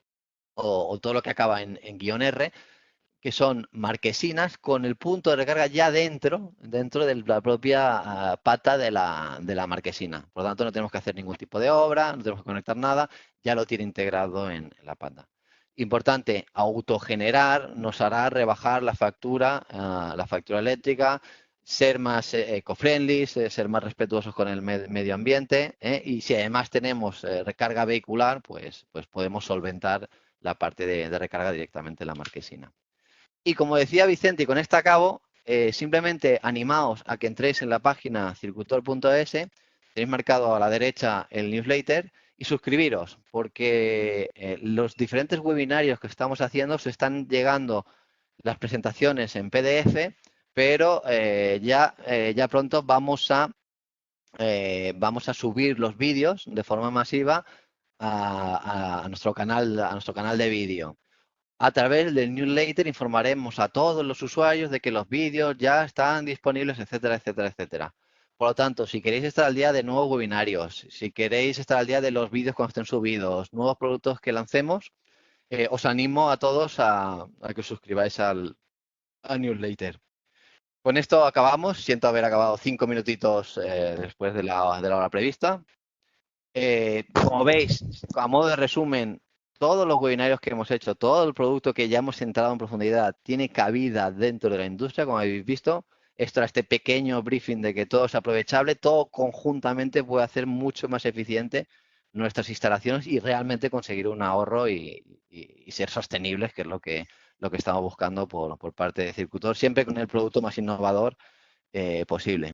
o todo lo que acaba en guión R, que son marquesinas con el punto de recarga ya dentro de la propia pata de la marquesina. Por lo tanto, no tenemos que hacer ningún tipo de obra, no tenemos que conectar nada, ya lo tiene integrado en la pata. Importante, autogenerar nos hará rebajar la factura eléctrica, ser más eco-friendly, ser más respetuosos con el medio ambiente, y si además tenemos recarga vehicular, pues podemos solventar la parte de recarga directamente en la marquesina. Y como decía Vicente, y con esto acabo, simplemente animaos a que entréis en la página circutor.es, tenéis marcado a la derecha el newsletter y suscribiros, porque los diferentes webinarios que estamos haciendo se están llegando las presentaciones en PDF, pero ya pronto vamos a subir los vídeos de forma masiva a nuestro canal de vídeo. A través del newsletter informaremos a todos los usuarios de que los vídeos ya están disponibles, etcétera, etcétera, etcétera. Por lo tanto, si queréis estar al día de nuevos webinarios, si queréis estar al día de los vídeos cuando estén subidos, nuevos productos que lancemos, os animo a todos a que os suscribáis al newsletter. Con esto acabamos. Siento haber acabado 5 minutitos después de la hora prevista. Como veis, a modo de resumen, todos los webinarios que hemos hecho, todo el producto que ya hemos entrado en profundidad, tiene cabida dentro de la industria, como habéis visto. Esto era este pequeño briefing de que todo es aprovechable, todo conjuntamente puede hacer mucho más eficiente nuestras instalaciones y realmente conseguir un ahorro y ser sostenibles, que es lo que estamos buscando por parte de Circutor, siempre con el producto más innovador posible.